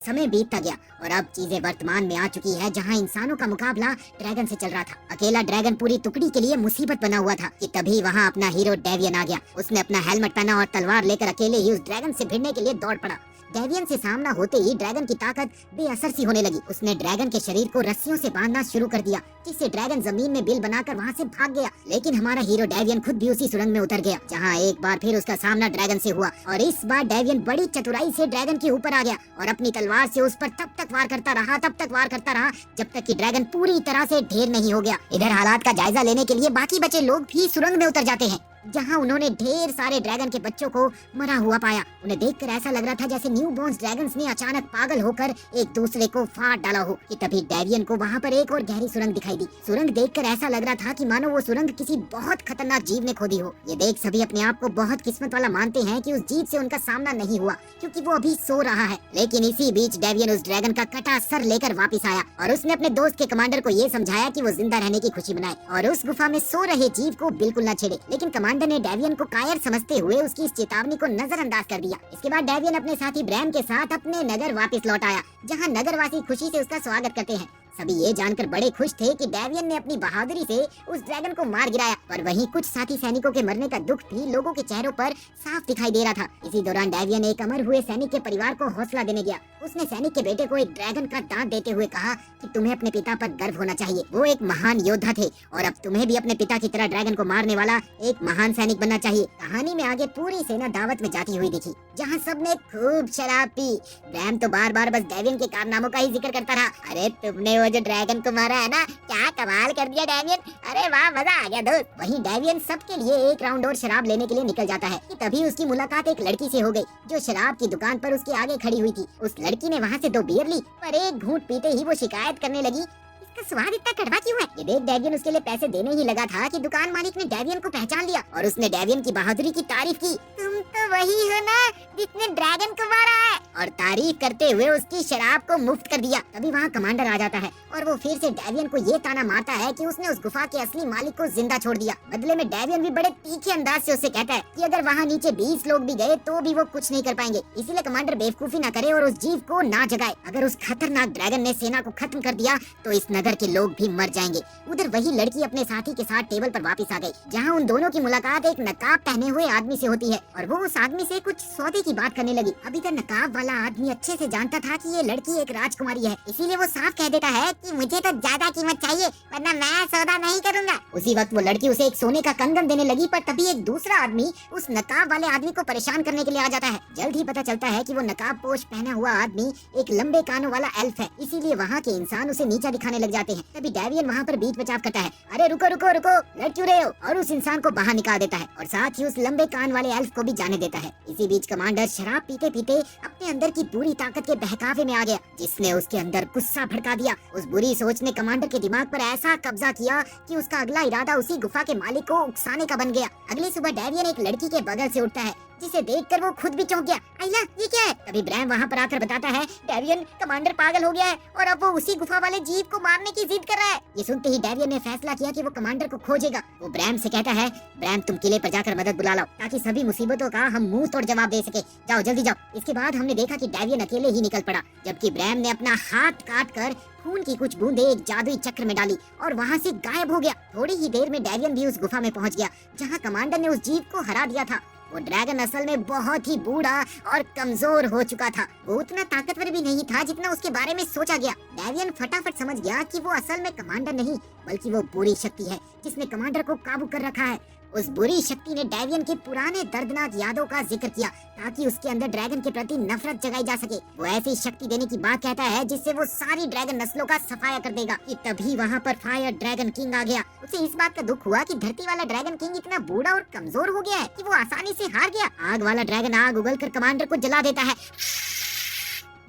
समय बीतता गया और अब चीजें वर्तमान में आ चुकी है, जहाँ इंसानों का मुकाबला ड्रैगन से चल रहा था। अकेला ड्रैगन पूरी टुकड़ी के लिए मुसीबत बना हुआ था कि तभी वहाँ अपना हीरो डेवियन आ गया। उसने अपना हेलमेट पहना और तलवार लेकर अकेले ही उस ड्रैगन से भिड़ने के लिए दौड़ पड़ा। डेवियन से सामना होते ही ड्रैगन की ताकत बेअसर सी होने लगी। उसने ड्रैगन के शरीर को रस्सियों से बांधना शुरू कर दिया, जिससे ड्रैगन जमीन में बिल बनाकर वहाँ से भाग गया। लेकिन हमारा हीरो डेवियन खुद भी उसी सुरंग में उतर गया, जहाँ एक बार फिर उसका सामना ड्रैगन से हुआ और इस बार डेवियन बड़ी चतुराई से ड्रैगन के ऊपर आ गया और अपनी तलवार से उस पर तब तक वार करता रहा जब तक कि ड्रैगन पूरी तरह से ढेर नहीं हो गया। इधर हालात का जायजा लेने के लिए बाकी बचे लोग भी सुरंग में उतर जाते हैं, जहां उन्होंने ढेर सारे ड्रैगन के बच्चों को मरा हुआ पाया। उन्हें देखकर ऐसा लग रहा था जैसे न्यू बॉर्न्स ड्रैगन्स ने अचानक पागल होकर एक दूसरे को फाड़ डाला हो कि तभी डेवियन को वहां पर एक और गहरी सुरंग दिखाई दी। सुरंग देखकर ऐसा लग रहा था कि मानो वो सुरंग किसी बहुत खतरनाक जीव ने खोदी हो। ये देख सभी अपने आप को बहुत किस्मत वाला मानते हैं कि उस जीव से उनका सामना नहीं हुआ, क्योंकि वो अभी सो रहा है। लेकिन इसी बीच डेवियन उस ड्रैगन का कटा सर लेकर वापिस आया और उसने अपने दोस्त के कमांडर को ये समझाया कि वो जिंदा रहने की खुशी मनाए और उस गुफा में सो रहे जीव को बिल्कुल न छेड़े। लेकिन कमांडर ने डेवियन को कायर समझते हुए उसकी इस चेतावनी को नजरअंदाज कर दिया। इसके बाद डेवियन अपने साथी ब्रैम के साथ अपने नगर वापस लौट आया, जहां नगरवासी खुशी से उसका स्वागत करते हैं। सभी ये जानकर बड़े खुश थे कि डेवियन ने अपनी बहादुरी से उस ड्रैगन को मार गिराया, पर वहीं कुछ साथी सैनिकों के मरने का दुख भी लोगों के चेहरों पर साफ दिखाई दे रहा था। इसी दौरान डेवियन एक अमर हुए सैनिक के परिवार को हौसला देने गया। उसने सैनिक के बेटे को एक ड्रैगन का दांत देते हुए कहा कि तुम्हें अपने पिता पर गर्व होना चाहिए। वो एक महान योद्धा थे और अब तुम्हें भी अपने पिता की तरह ड्रैगन को मारने वाला एक महान सैनिक बनना चाहिए। कहानी में आगे पूरी सेना दावत में जाती हुई दिखी, जहाँ सबने खूब शराब पी। ब्रैम तो बार बार बस डेवियन के कारनामों का ही जिक्र करता रहा। अरे तुमने वो जो ड्रैगन को मारा है ना, क्या कमाल कर दिया डेवियन, अरे वाह मजा आ गया दोस्त। वहीं डेवियन सबके लिए एक राउंड और शराब लेने के लिए निकल जाता है कि तभी उसकी मुलाकात एक लड़की से हो गई, जो शराब की दुकान पर उसके आगे खड़ी हुई थी। उस लड़की ने वहाँ से 2 बियर ली, पर एक घूंट पीते ही वो शिकायत करने लगी, इसका स्वाद इतना कड़वा क्यों है। ये देख डेवियन उसके लिए पैसे देने ही लगा था कि दुकान मालिक ने डेवियन को पहचान लिया और उसने डेवियन की बहादुरी की तारीफ की। तुम तो वही हो ना जिसने ड्रैगन को मारा है, और तारीफ करते हुए उसकी शराब को मुफ्त कर दिया। तभी वहाँ कमांडर आ जाता है और वो फिर से डेवियन को ये ताना मारता है कि उसने उस गुफा के असली मालिक को जिंदा छोड़ दिया। बदले में डेवियन भी बड़े तीखे अंदाज से उससे कहता है कि अगर वहाँ नीचे 20 लोग भी गए तो भी वो कुछ नहीं कर पाएंगे, इसीलिए कमांडर बेवकूफी न करे और उस जीव को ना जगाए। अगर उस खतरनाक ड्रैगन ने सेना को खत्म कर दिया तो इस नगर के लोग भी मर जाएंगे। उधर वही लड़की अपने साथी के साथ टेबल पर वापस आ गई, जहाँ उन दोनों की मुलाकात एक नकाब पहने हुए आदमी से होती है और वो उस आदमी से कुछ सौदे की बात करने लगी। अभी तक नकाब वाला आदमी अच्छे से जानता था कि ये लड़की एक राजकुमारी है, इसीलिए वो साफ कह देता है कि मुझे तो ज्यादा कीमत चाहिए वरना मैं सौदा नहीं करूंगा। उसी वक्त वो लड़की उसे एक सोने का कंगन देने लगी, पर तभी एक दूसरा आदमी उस नकाब वाले आदमी को परेशान करने के लिए आ जाता है। जल्द ही पता चलता है कि वो नकाब पोश पहना हुआ आदमी एक लंबे कानों वाला एल्फ है, इसीलिए वहाँ के इंसान उसे नीचा दिखाने लग जाते हैं। तभी डेवियन वहाँ पर बीच बचाव करता है, अरे रुको रुको रुको, लड़ क्यों रहे हो, और उस इंसान को बाहर निकाल देता है और साथ ही उस लंबे कान वाले एल्फ को भी जाने देता है। इसी बीच कमांडर शराब पीते पीते अपने अंदर की पूरी ताकत के बहकावे में आ गया, जिसने उसके अंदर गुस्सा भड़का दिया। उस बुरी सोच ने कमांडर के दिमाग पर ऐसा कब्जा किया कि उसका अगला इरादा उसी गुफा के मालिक को उकसाने का बन गया। अगली सुबह डेवियन एक लड़की के बगल से उठता है, जिसे देखकर वो खुद भी चौंक गया। आइला ये क्या है। तभी ब्रैम वहाँ पर आकर बताता है, डेवियन कमांडर पागल हो गया है और अब वो उसी गुफा वाले जीव को मारने की जिद कर रहा है। ये सुनते ही डेवियन ने फैसला किया कि वो कमांडर को खोजेगा। वो ब्रैम से कहता है, ब्रैम तुम किले पर जाकर मदद बुला लाओ ताकि सभी मुसीबतों का हम मुंह तोड़ जवाब दे सके। जाओ जल्दी जाओ। इसके बाद हमने देखा कि डेवियन अकेले ही निकल पड़ा, जबकि ब्रैम ने अपना हाथ काट कर खून की कुछ बूंदें एक जादुई चक्र में डाली और वहाँ से गायब हो गया। थोड़ी ही देर में डेवियन भी उस गुफा में पहुँच गया, जहाँ कमांडर ने उस जीव को हरा दिया था। वो ड्रैगन असल में बहुत ही बूढ़ा और कमजोर हो चुका था। वो उतना ताकतवर भी नहीं था जितना उसके बारे में सोचा गया। डेवियन फटाफट समझ गया कि वो असल में कमांडर नहीं बल्कि वो बुरी शक्ति है जिसने कमांडर को काबू कर रखा है। उस बुरी शक्ति ने डेवियन के पुराने दर्दनाक यादों का जिक्र किया ताकि उसके अंदर ड्रैगन के प्रति नफरत जगाई जा सके। वो ऐसी शक्ति देने की बात कहता है जिससे वो सारी ड्रैगन नस्लों का सफाया कर देगा। कि तभी वहाँ पर फायर ड्रैगन किंग आ गया। उसे इस बात का दुख हुआ कि धरती वाला ड्रैगन किंग इतना बूढ़ा और कमजोर हो गया है कि वो आसानी से हार गया। आग वाला ड्रैगन आग उगलकर कमांडर को जला देता है,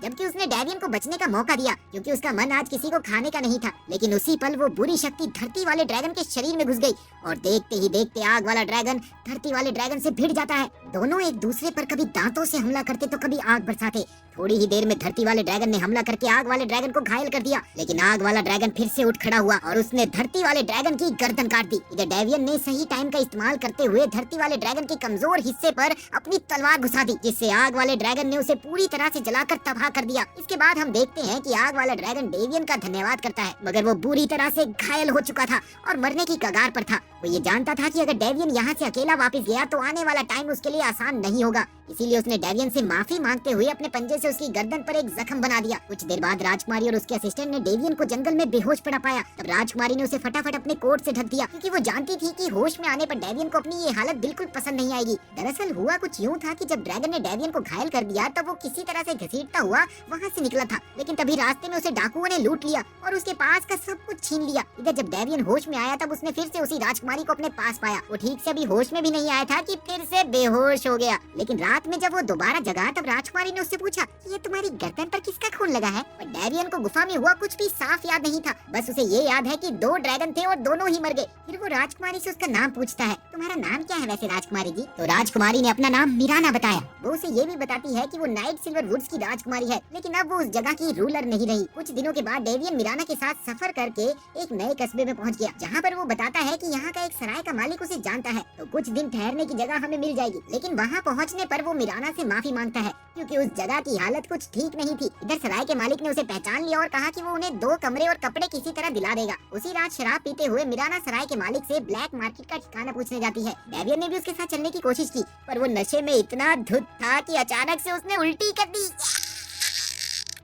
जबकि उसने डेवियन को बचने का मौका दिया क्योंकि उसका मन आज किसी को खाने का नहीं था। लेकिन उसी पल वो बुरी शक्ति धरती वाले ड्रैगन के शरीर में घुस गई और देखते ही देखते आग वाला ड्रैगन धरती वाले ड्रैगन से भिड़ जाता है। दोनों एक दूसरे पर कभी दांतों से हमला करते तो कभी आग बरसाते। थोड़ी ही देर में धरती वाले ड्रैगन ने हमला करके आग वाले ड्रैगन को घायल कर दिया, लेकिन आग वाला ड्रैगन फिर से उठ खड़ा हुआ और उसने धरती वाले ड्रैगन की गर्दन काट दी। इधर डेवियन ने सही टाइम का इस्तेमाल करते हुए धरती वाले ड्रैगन के कमजोर हिस्से पर अपनी तलवार घुसा दी, जिससे आग वाले ड्रैगन ने उसे पूरी तरह से जलाकर तबाह सुराख कर दिया। इसके बाद हम देखते हैं कि आग वाला ड्रैगन डेवियन का धन्यवाद करता है, मगर वो बुरी तरह से घायल हो चुका था और मरने की कगार पर था। वो ये जानता था कि अगर डेवियन यहाँ से अकेला वापस गया तो आने वाला टाइम उसके लिए आसान नहीं होगा। इसीलिए उसने डेवियन से माफी मांगते हुए अपने पंजे से उसकी गर्दन पर एक जख्म बना दिया। कुछ देर बाद राजकुमारी और उसके असिस्टेंट ने डेवियन को जंगल में बेहोश पड़ा पाया। तब राजकुमारी ने उसे फटाफट अपने कोट से ढक दिया, क्योंकि वो जानती थी कि होश में आने पर डेवियन को अपनी ये हालत बिल्कुल पसंद नहीं आएगी। दरअसल हुआ कुछ यूँ था कि जब ड्रैगन ने डेवियन को घायल कर दिया तब वो किसी तरह से घसीटता हुआ वहाँ से निकला था, लेकिन तभी रास्ते में उसे डाकुओं ने लूट लिया और उसके पास का सब कुछ छीन लिया। इधर जब डेवियन होश में आया तब उसने फिर से उसी राजकुमारी को अपने पास पाया। वो ठीक से अभी होश में भी नहीं आया था कि फिर से बेहोश हो गया। लेकिन रात में जब वो दोबारा जगा तब राजकुमारी ने उससे पूछा कि ये तुम्हारी गर्दन पर किसका खून लगा है? पर डेवियन को गुफा में हुआ कुछ भी साफ याद नहीं था, बस उसे ये याद है कि 2 ड्रैगन थे और दोनों ही मर गए। फिर वो राजकुमारी से उसका नाम पूछता है, तुम्हारा नाम क्या है वैसे राजकुमारी जी? तो राजकुमारी ने अपना नाम मिराना बताया। वो उसे ये भी बताती है कि वो नाइट सिल्वर वुड्स की राजकुमारी है, लेकिन अब वो उस जगह की रूलर नहीं रही। कुछ दिनों के बाद डेवियन मिराना के साथ सफर करके एक नए कस्बे में पहुंच गया, जहाँ पर वो बताता है कि यहाँ का एक सराय का मालिक उसे जानता है, तो कुछ दिन ठहरने की जगह हमें मिल जाएगी। लेकिन वहाँ पहुँचने पर वो मिराना से माफी मांगता है, क्योंकि उस जगह की हालत कुछ ठीक नहीं थी। इधर सराय के मालिक ने उसे पहचान लिया और कहा कि वो उन्हें 2 कमरे और कपड़े किसी तरह दिला देगा। उसी रात शराब पीते हुए मिराना सराय के मालिक से ब्लैक मार्केट का ठिकाना पूछने जाती है। डेवियन ने भी उसके साथ चलने की कोशिश की, पर वो नशे में इतना धुत था कि अचानक से उसने उल्टी कर दी।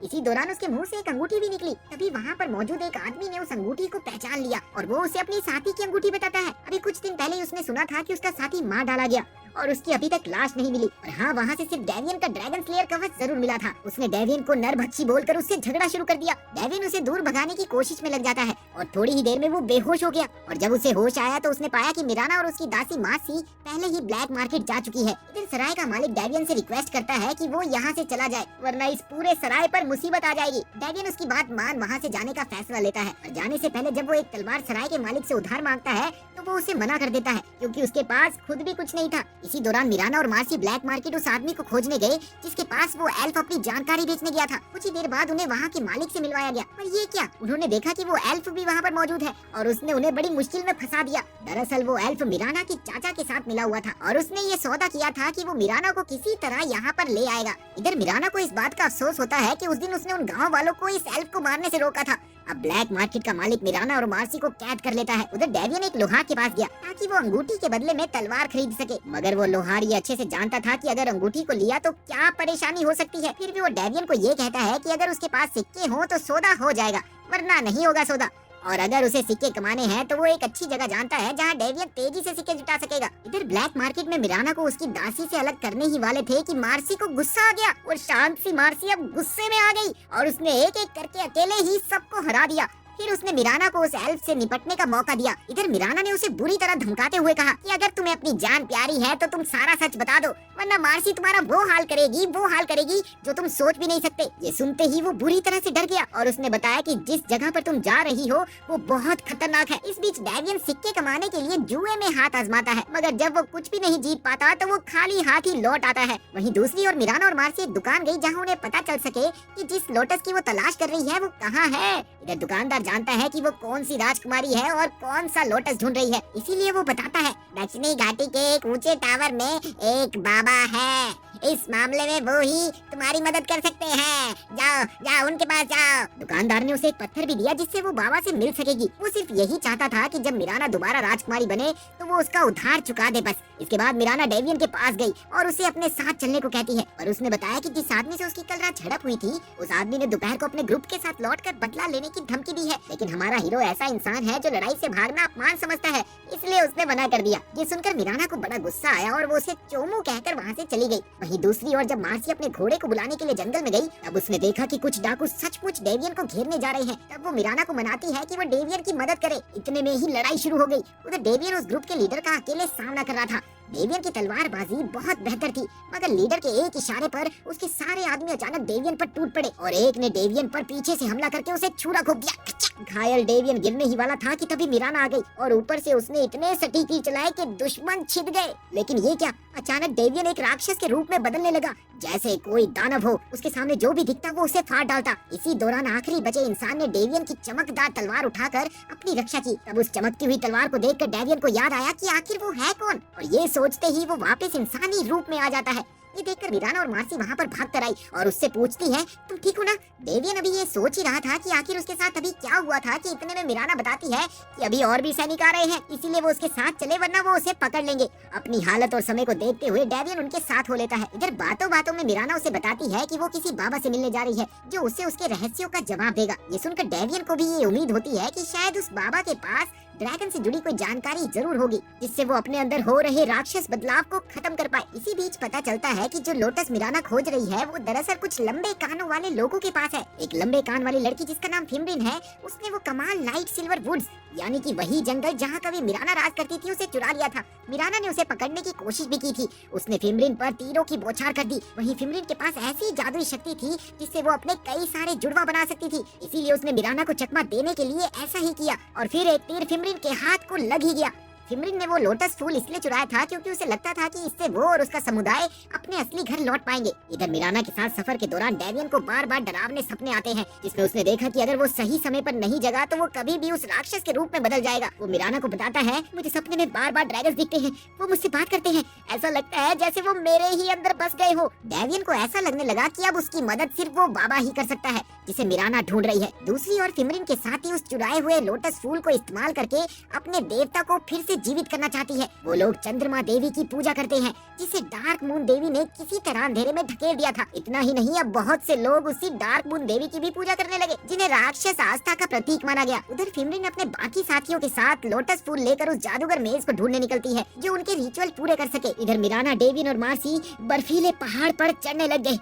इसी दौरान उसके मुंह से एक अंगूठी भी निकली। तभी वहाँ पर मौजूद एक आदमी ने उस अंगूठी को पहचान लिया और वो उसे अपनी साथी की अंगूठी बताता है। अभी कुछ दिन पहले उसने सुना था कि उसका साथी मार डाला गया और उसकी अभी तक लाश नहीं मिली। और हाँ, वहाँ से सिर्फ डेवियन का ड्रैगन स्लेयर कवच जरूर मिला था। उसने डेवियन को नरभक्षी बोलकर उससे झगड़ा शुरू कर दिया। डेवियन उसे दूर भगाने की कोशिश में लग जाता है और थोड़ी ही देर में वो बेहोश हो गया। और जब उसे होश आया तो उसने पाया कि मिराना और उसकी दासी मासी पहले ही ब्लैक मार्केट जा चुकी है। इधर सराय का मालिक डेवियन से रिक्वेस्ट करता है कि वो यहाँ से चला जाए, वरना इस पूरे सराय पर मुसीबत आ जाएगी। डेवियन उसकी बात मान वहाँ से जाने का फैसला लेता है। और जाने से पहले जब वो एक तलवार सराय के मालिक से उधार मांगता है तो वो उसे मना कर देता है, क्योंकि उसके पास खुद भी कुछ नहीं था। इसी दौरान मिराना और मार्सी ब्लैक मार्केट उस आदमी को खोजने गए जिसके पास वो एल्फ अपनी जानकारी बेचने गया था। कुछ ही देर बाद उन्हें वहाँ के मालिक से मिलवाया गया, पर ये क्या, उन्होंने देखा कि वो एल्फ भी वहाँ पर मौजूद है और उसने उन्हें बड़ी मुश्किल में फंसा दिया। दरअसल वो एल्फ मिराना की चाचा के साथ मिला हुआ था और उसने ये सौदा किया था कि वो मिराना को किसी तरह यहाँ पर ले आएगा। इधर मिराना को इस बात का अफसोस होता है कि उस दिन उसने उन गाँव वालों को इस एल्फ को मारने से रोका था। अब ब्लैक मार्केट का मालिक मिराना और मार्सी को कैद कर लेता है। उधर डेवियन एक लोहार के पास गया ताकि वो अंगूठी के बदले में तलवार खरीद सके, मगर वो लोहार ये अच्छे से जानता था कि अगर अंगूठी को लिया तो क्या परेशानी हो सकती है। फिर भी वो डेवियन को ये कहता है कि अगर उसके पास सिक्के हो तो सौदा हो जाएगा, वरना नहीं होगा सौदा। और अगर उसे सिक्के कमाने हैं तो वो एक अच्छी जगह जानता है जहाँ डेवियन तेजी से सिक्के जुटा सकेगा। इधर ब्लैक मार्केट में मिराना को उसकी दासी से अलग करने ही वाले थे कि मार्सी को गुस्सा आ गया। वो शांत सी मार्सी अब गुस्से में आ गई और उसने एक एक करके अकेले ही सबको हरा दिया। फिर उसने मिराना को उस एल्फ से निपटने का मौका दिया। इधर मिराना ने उसे बुरी तरह धमकाते हुए कहा कि अगर तुम्हें अपनी जान प्यारी है तो तुम सारा सच बता दो, वरना मार्सी तुम्हारा वो हाल करेगी जो तुम सोच भी नहीं सकते। ये सुनते ही वो बुरी तरह से डर गया और उसने बताया कि जिस जगह पर तुम जा रही हो वो बहुत खतरनाक है। इस बीच डेवियन सिक्के कमाने के लिए जुए में हाथ आजमाता है, मगर जब वो कुछ भी नहीं जीत पाता तो वो खाली हाथ ही लौट आता है। वहीं दूसरी ओर मिराना और मार्सी एक दुकान गई जहाँ उन्हें पता चल सके कि जिस लोटस की वो तलाश कर रही है वो कहाँ है। इधर दुकानदार जानता है कि वो कौन सी राजकुमारी है और कौन सा लोटस ढूंढ रही है, इसीलिए वो बताता है दक्षिणी घाटी के एक ऊंचे टावर में एक बाबा है, इस मामले में वो ही तुम्हारी मदद कर सकते हैं। जाओ जाओ उनके पास जाओ। दुकानदार ने उसे एक पत्थर भी दिया जिससे वो बाबा से मिल सकेगी। वो सिर्फ यही चाहता था कि जब मिराना दोबारा राजकुमारी बने तो वो उसका उधार चुका दे बस। इसके बाद मिराना डेवियन के पास गई और उसे अपने साथ चलने को कहती है, और उसने बताया कि जिस आदमी से उसकी कल रात झड़प हुई थी उस आदमी ने दोपहर को अपने ग्रुप के साथ लौटकर बदला लेने की धमकी दी है, लेकिन हमारा हीरो ऐसा इंसान है जो लड़ाई से भागना अपमान समझता है, इसलिए उसने मना कर दिया। ये सुनकर मिराना को बड़ा गुस्सा आया और वो उसे चोमू कहकर वहाँ से चली गई। वहीं दूसरी ओर जब मार्सी अपने घोड़े को बुलाने के लिए जंगल में गई तब उसने देखा कि कुछ डाकू सचमुच डेवियन को घेरने जा रहे हैं। तब वो मिराना को मनाती है कि वो डेवियन की मदद करे। इतने में ही लड़ाई शुरू हो गई। उधर डेवियन उस ग्रुप के लीडर का अकेले सामना कर रहा था। डेवियन की तलवारबाजी बहुत बेहतर थी, मगर लीडर के एक इशारे पर उसके सारे आदमी अचानक डेवियन पर टूट पड़े और एक ने डेवियन पर पीछे से हमला करके उसे छुरा घोंप दिया। घायल डेवियन गिरने ही वाला था कि तभी मिराना आ गई और ऊपर से उसने इतने सटीक तीर चलाए कि दुश्मन छिद गए। लेकिन ये क्या, अचानक डेवियन एक राक्षस के रूप में बदलने लगा, जैसे कोई दानव हो। उसके सामने जो भी दिखता वो उसे फाड़ डालता। इसी दौरान आखिरी बचे इंसान ने डेवियन की चमकदार तलवार उठाकर अपनी रक्षा की। तब उस चमकती हुई तलवार को देखकर डेवियन को याद आया कि आखिर वो है कौन, और ये सोचते ही वो वापस इंसानी रूप में आ जाता है। ये देखकर मिराना और मार्सी वहाँ पर भाग कर आई और उससे पूछती है, तुम ठीक हो ना? डेवियन अभी ये सोच ही रहा था कि आखिर उसके साथ अभी क्या हुआ था कि इतने में मिराना बताती है कि अभी और भी सैनिक आ रहे हैं, इसीलिए वो उसके साथ चले वरना वो उसे पकड़ लेंगे। अपनी हालत और समय को देखते हुए डेवियन उनके साथ हो लेता है। इधर बातों बातों में मिराना उसे बताती है कि वो किसी बाबा से मिलने जा रही है जो उससे उसके रहस्यों का जवाब देगा। ये सुनकर डेवियन को भी ये उम्मीद होती है कि शायद उस बाबा के पास ड्रैगन से जुड़ी कोई जानकारी जरूर होगी जिससे वो अपने अंदर हो रहे राक्षस बदलाव को खत्म कर पाए। इसी बीच पता चलता है कि जो लोटस मिराना खोज रही है वो दरअसल कुछ लंबे कानों वाले लोगों के पास है। एक लंबे कान वाली लड़की जिसका नाम फिमरिन है, उसने वो कमाल नाइट सिल्वर वुड्स यानी कि वही जंगल जहाँ कभी मिराना राज करती थी उसे चुरा लिया था। मिराना ने उसे पकड़ने की कोशिश भी की थी। उसने फिमरिन पर तीरों की बौछार कर दी। वहीं फिमरिन के पास ऐसी जादुई शक्ति थी जिससे वो अपने कई सारे जुड़वा बना सकती थी, इसीलिए उसने मिराना को चकमा देने के लिए ऐसा ही किया और फिर एक तीर फिमरिन के हाथ को लग ही गया। फिमरिन ने वो लोटस फूल इसलिए चुराया था क्योंकि उसे लगता था कि इससे वो और उसका समुदाय अपने असली घर लौट पाएंगे। इधर मिराना के साथ सफर के दौरान डेवियन को बार बार डरावने सपने आते हैं जिसमें उसने देखा कि अगर वो सही समय पर नहीं जगा तो वो कभी भी उस राक्षस के रूप में बदल जाएगा। वो मिराना को बताता है, मुझे सपने में बार बार ड्रैगन्स दिखते हैं, वो मुझसे बात करते हैं, ऐसा लगता है जैसे वो मेरे ही अंदर बस गए हो। डेवियन को ऐसा लगने लगा कि अब उसकी मदद सिर्फ वो बाबा ही कर सकता है जिसे मिराना ढूंढ रही है। दूसरी ओर फिमरिन के साथ ही उस चुराए हुए लोटस फूल को इस्तेमाल करके अपने देवता को फिर से जीवित करना चाहती है। वो लोग चंद्रमा देवी की पूजा करते हैं जिसे डार्क मून देवी ने किसी तरह अंधेरे में ढकेल दिया था। इतना ही नहीं, अब बहुत से लोग उसी डार्क मून देवी की भी पूजा करने लगे जिन्हें राक्षस आस्था का प्रतीक माना गया। उधर फिमरिन अपने बाकी साथियों के साथ लोटस फूल लेकर उस जादूगर मेज को ढूंढने निकलती है जो उनके रिचुअल पूरे कर सके। इधर मिराना, डेवियन और मार्सी बर्फीले पहाड़ पर चढ़ने लग गए।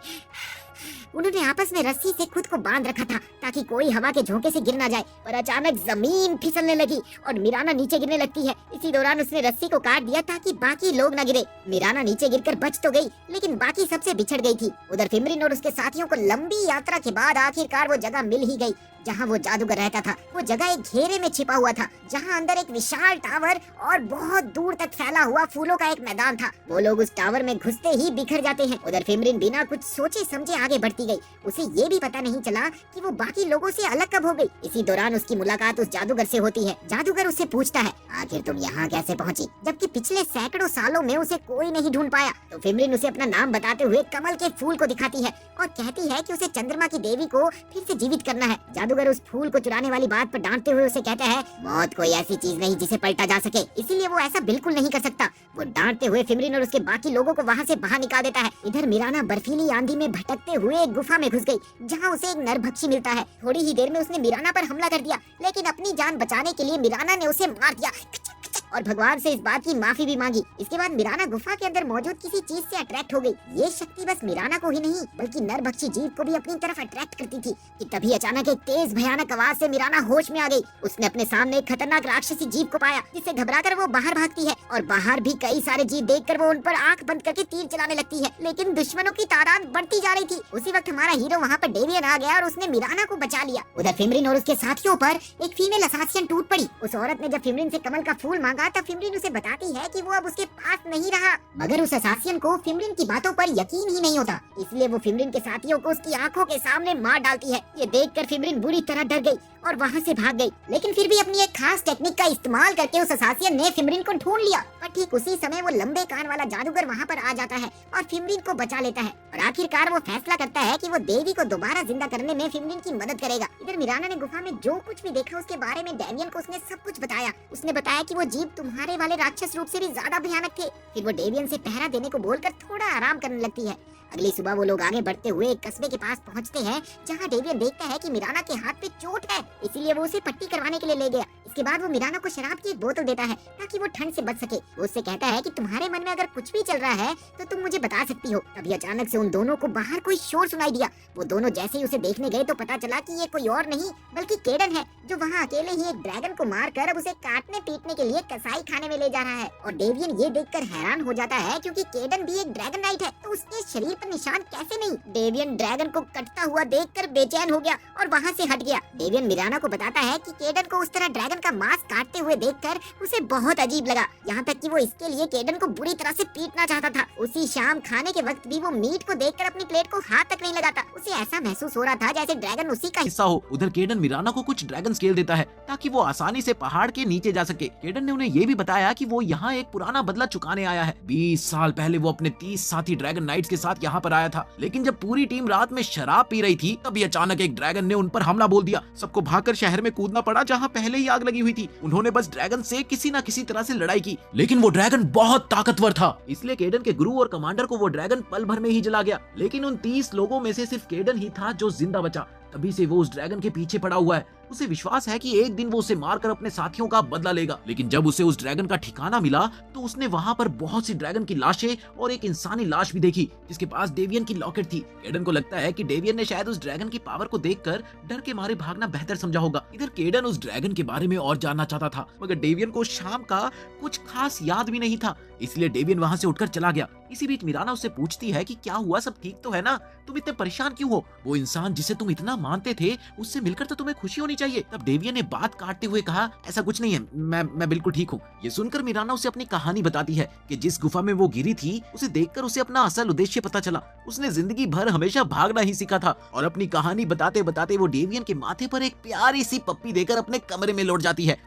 उन्होंने आपस में रस्सी से खुद को बांध रखा था ताकि कोई हवा के झोंके से गिर ना जाए, पर अचानक जमीन फिसलने लगी और मिराना नीचे गिरने लगती है। इसी दौरान उसने रस्सी को काट दिया ताकि बाकी लोग न गिरे। मिराना नीचे गिरकर बच तो गई लेकिन बाकी सबसे बिछड़ गई थी। उधर फिमरिन और उसके साथियों को लंबी यात्रा के बाद आखिरकार वो जगह मिल ही गई जहाँ वो जादूगर रहता था। वो जगह एक घेरे में छिपा हुआ था जहाँ अंदर एक विशाल टावर और बहुत दूर तक फैला हुआ फूलों का एक मैदान था। वो लोग उस टावर में घुसते ही बिखर जाते हैं। उधर फिमरिन बिना कुछ सोचे समझे आगे बढ़ती गई। उसे ये भी पता नहीं चला कि वो बाकी लोगों से अलग कब हो गई। इसी दौरान उसकी मुलाकात उस जादूगर से होती है। जादूगर उससे पूछता है, आखिर तुम यहाँ कैसे पहुँची जबकि पिछले सैकड़ों सालों में उसे कोई नहीं ढूंढ पाया। तो फिमरिन उसे अपना नाम बताते हुए कमल के फूल को दिखाती है और कहती है कि उसे चंद्रमा की देवी को फिर से जीवित करना है। जादूगर उस फूल को चुराने वाली बात पर डांटते हुए उसे कहता है, मौत कोई ऐसी चीज नहीं जिसे पलटा जा सके, इसीलिए वो ऐसा बिल्कुल नहीं कर सकता। वो डांटते हुए फिमरिन और उसके बाकी लोगों को वहाँ से बाहर निकाल देता है। इधर मिराना बर्फीली आंधी में भटकते हुए एक गुफा में घुस गई जहाँ उसे एक नरभक्षी मिलता है। थोड़ी ही देर में उसने मिराना पर हमला कर दिया लेकिन अपनी जान बचाने के लिए मिराना ने उसे मार दिया और भगवान से इस बात की माफी भी मांगी। इसके बाद मिराना गुफा के अंदर मौजूद किसी चीज से अट्रैक्ट हो गई। ये शक्ति बस मिराना को ही नहीं बल्कि नरभक्षी जीव को भी अपनी तरफ अट्रैक्ट करती थी कि तभी अचानक एक तेज भयानक आवाज से मिराना होश में आ गई। उसने अपने सामने एक खतरनाक राक्षसी जीव को पाया जिससे घबराकर वो बाहर भागती है और बाहर भी कई सारे जीव देखकर वो उन पर आंख बंद करके तीर चलाने लगती है लेकिन दुश्मनों की तादाद बढ़ती जा रही थी। उसी वक्त हमारा हीरो वहाँ पर डेवियन आ गया और उसने मिराना को बचा लिया। उधर फिमरिन और उसके साथियों पर एक फीमेल असासियन टूट पड़ी। उस औरत ने जब फिमरिन से कमल का फूल मांगा तब फिमरिन उसे बताती है कि वो अब उसके पास नहीं रहा, मगर उस असासियन को फिमरिन की बातों पर यकीन ही नहीं होता, इसलिए वो फिमरिन के साथियों को उसकी आंखों के सामने मार डालती है। ये देखकर फिमरिन बुरी तरह डर गई और वहाँ से भाग गई, लेकिन फिर भी अपनी एक खास टेक्निक का इस्तेमाल करके उस असासियन ने फिमरिन को ढूंढ लिया। पर ठीक उसी समय वो लंबे कान वाला जादूगर वहाँ पर आ जाता है और फिमरिन को बचा लेता है और आखिरकार वो फैसला करता है कि वो देवी को दोबारा जिंदा करने में फिमरिन की मदद करेगा। इधर मिराना ने गुफा में जो कुछ भी देखा उसके बारे में डेवियन को उसने सब कुछ बताया। उसने बताया कि वो जीव तुम्हारे वाले राक्षस रूप से भी ज्यादा भयानक थे। फिर वो डेवियन से पहरा देने को बोलकर थोड़ा आराम करने लगती है। अगली सुबह वो लोग आगे बढ़ते हुए एक कस्बे के पास पहुंचते हैं जहां डेवियन देखता है कि मिराना के हाथ पे चोट है, इसीलिए वो उसे पट्टी करवाने के लिए ले गया। इसके बाद वो मिराना को शराब की एक बोतल देता है ताकि वो ठंड से बच सके। वो उससे कहता है कि तुम्हारे मन में अगर कुछ भी चल रहा है तो तुम मुझे बता सकती हो। तभी अचानक से उन दोनों को बाहर कोई शोर सुनाई दिया। वो दोनों जैसे ही उसे देखने गए तो पता चला कि ये कोई और नहीं बल्कि केडन है जो वहाँ अकेले ही एक ड्रैगन को मार कर अब उसे काटने पीटने के लिए कसाई खाने में ले जा रहा है। और डेवियन ये देखकर हैरान हो जाता है क्योंकि केडन भी एक ड्रैगन नाइट है तो उसके शरीर पर निशान कैसे नहीं। डेवियन ड्रैगन को कटता हुआ देखकर बेचैन हो गया और वहाँ से हट गया। डेवियन मिराना को बताता है कि केडन को उस तरह ड्रैगन का मांस काटते हुए देखकर उसे बहुत अजीब लगा, यहाँ तक कि वो इसके लिए केडन को बुरी तरह से पीटना चाहता था। उसी शाम खाने के वक्त भी वो मीट को देखकर अपनी प्लेट को हाथ तक नहीं लगाता। उसे ऐसा महसूस हो रहा था जैसे ड्रैगन उसी का हिस्सा हो। उधर केडन मिराना को कुछ ड्रैगन स्केल देता है ताकि वो आसानी से पहाड़ के नीचे जा सके। केडन ने उन्हें ये भी बताया कि वो यहाँ एक पुराना बदला चुकाने आया है। 20 साल पहले वो अपने 30 साथी ड्रैगन नाइट्स के साथ यहाँ पर आया था, लेकिन जब पूरी टीम रात में शराब पी रही थी तभी अचानक एक ड्रैगन ने उन पर हमला बोल दिया। सबको भागकर शहर में कूदना पड़ा जहाँ पहले ही आग लगी हुई थी। उन्होंने बस ड्रैगन से किसी न किसी तरह से लड़ाई की, लेकिन वो ड्रैगन बहुत ताकतवर था, इसलिए केडन के गुरु और कमांडर को वो ड्रैगन पल भर में ही जला गया। लेकिन उन 30 लोगों में से सिर्फ केडन ही था जो जिंदा बचा। तभी से वो उस ड्रैगन के पीछे पड़ा हुआ है। उसे विश्वास है कि एक दिन वो उसे मारकर अपने साथियों का बदला लेगा। लेकिन जब उसे उस ड्रैगन का ठिकाना मिला तो उसने वहाँ पर बहुत सी ड्रैगन की लाशें और एक इंसानी लाश भी देखी जिसके पास डेवियन की लॉकेट थी। केडन को लगता है कि डेवियन ने शायद उस ड्रैगन की पावर को देखकर डर के मारे भागना बेहतर समझा होगा। इधर केडन उस ड्रैगन के बारे में और जानना चाहता था, मगर डेवियन को शाम का कुछ खास याद भी नहीं था, इसलिए डेवियन वहाँ से उठकर चला गया। इसी बीच मिराना उससे पूछती है कि क्या हुआ, सब ठीक तो है ना, तुम इतने परेशान क्यों हो? वो इंसान जिसे तुम इतना मानते थे उससे मिलकर तो तुम्हें खुशी होनी चाहिए। तब डेवियन ने बात काटते हुए कहा, ऐसा कुछ नहीं है, मैं बिल्कुल ठीक हूँ। ये सुनकर मिराना उसे अपनी कहानी बताती है कि जिस गुफा में वो गिरी थी उसे देखकर उसे अपना असल उद्देश्य पता चला। उसने जिंदगी भर हमेशा भागना ही सीखा था। और अपनी कहानी बताते बताते वो डेवियन के माथे पर एक प्यारी सी पप्पी देकर अपने कमरे में लौट जाती है।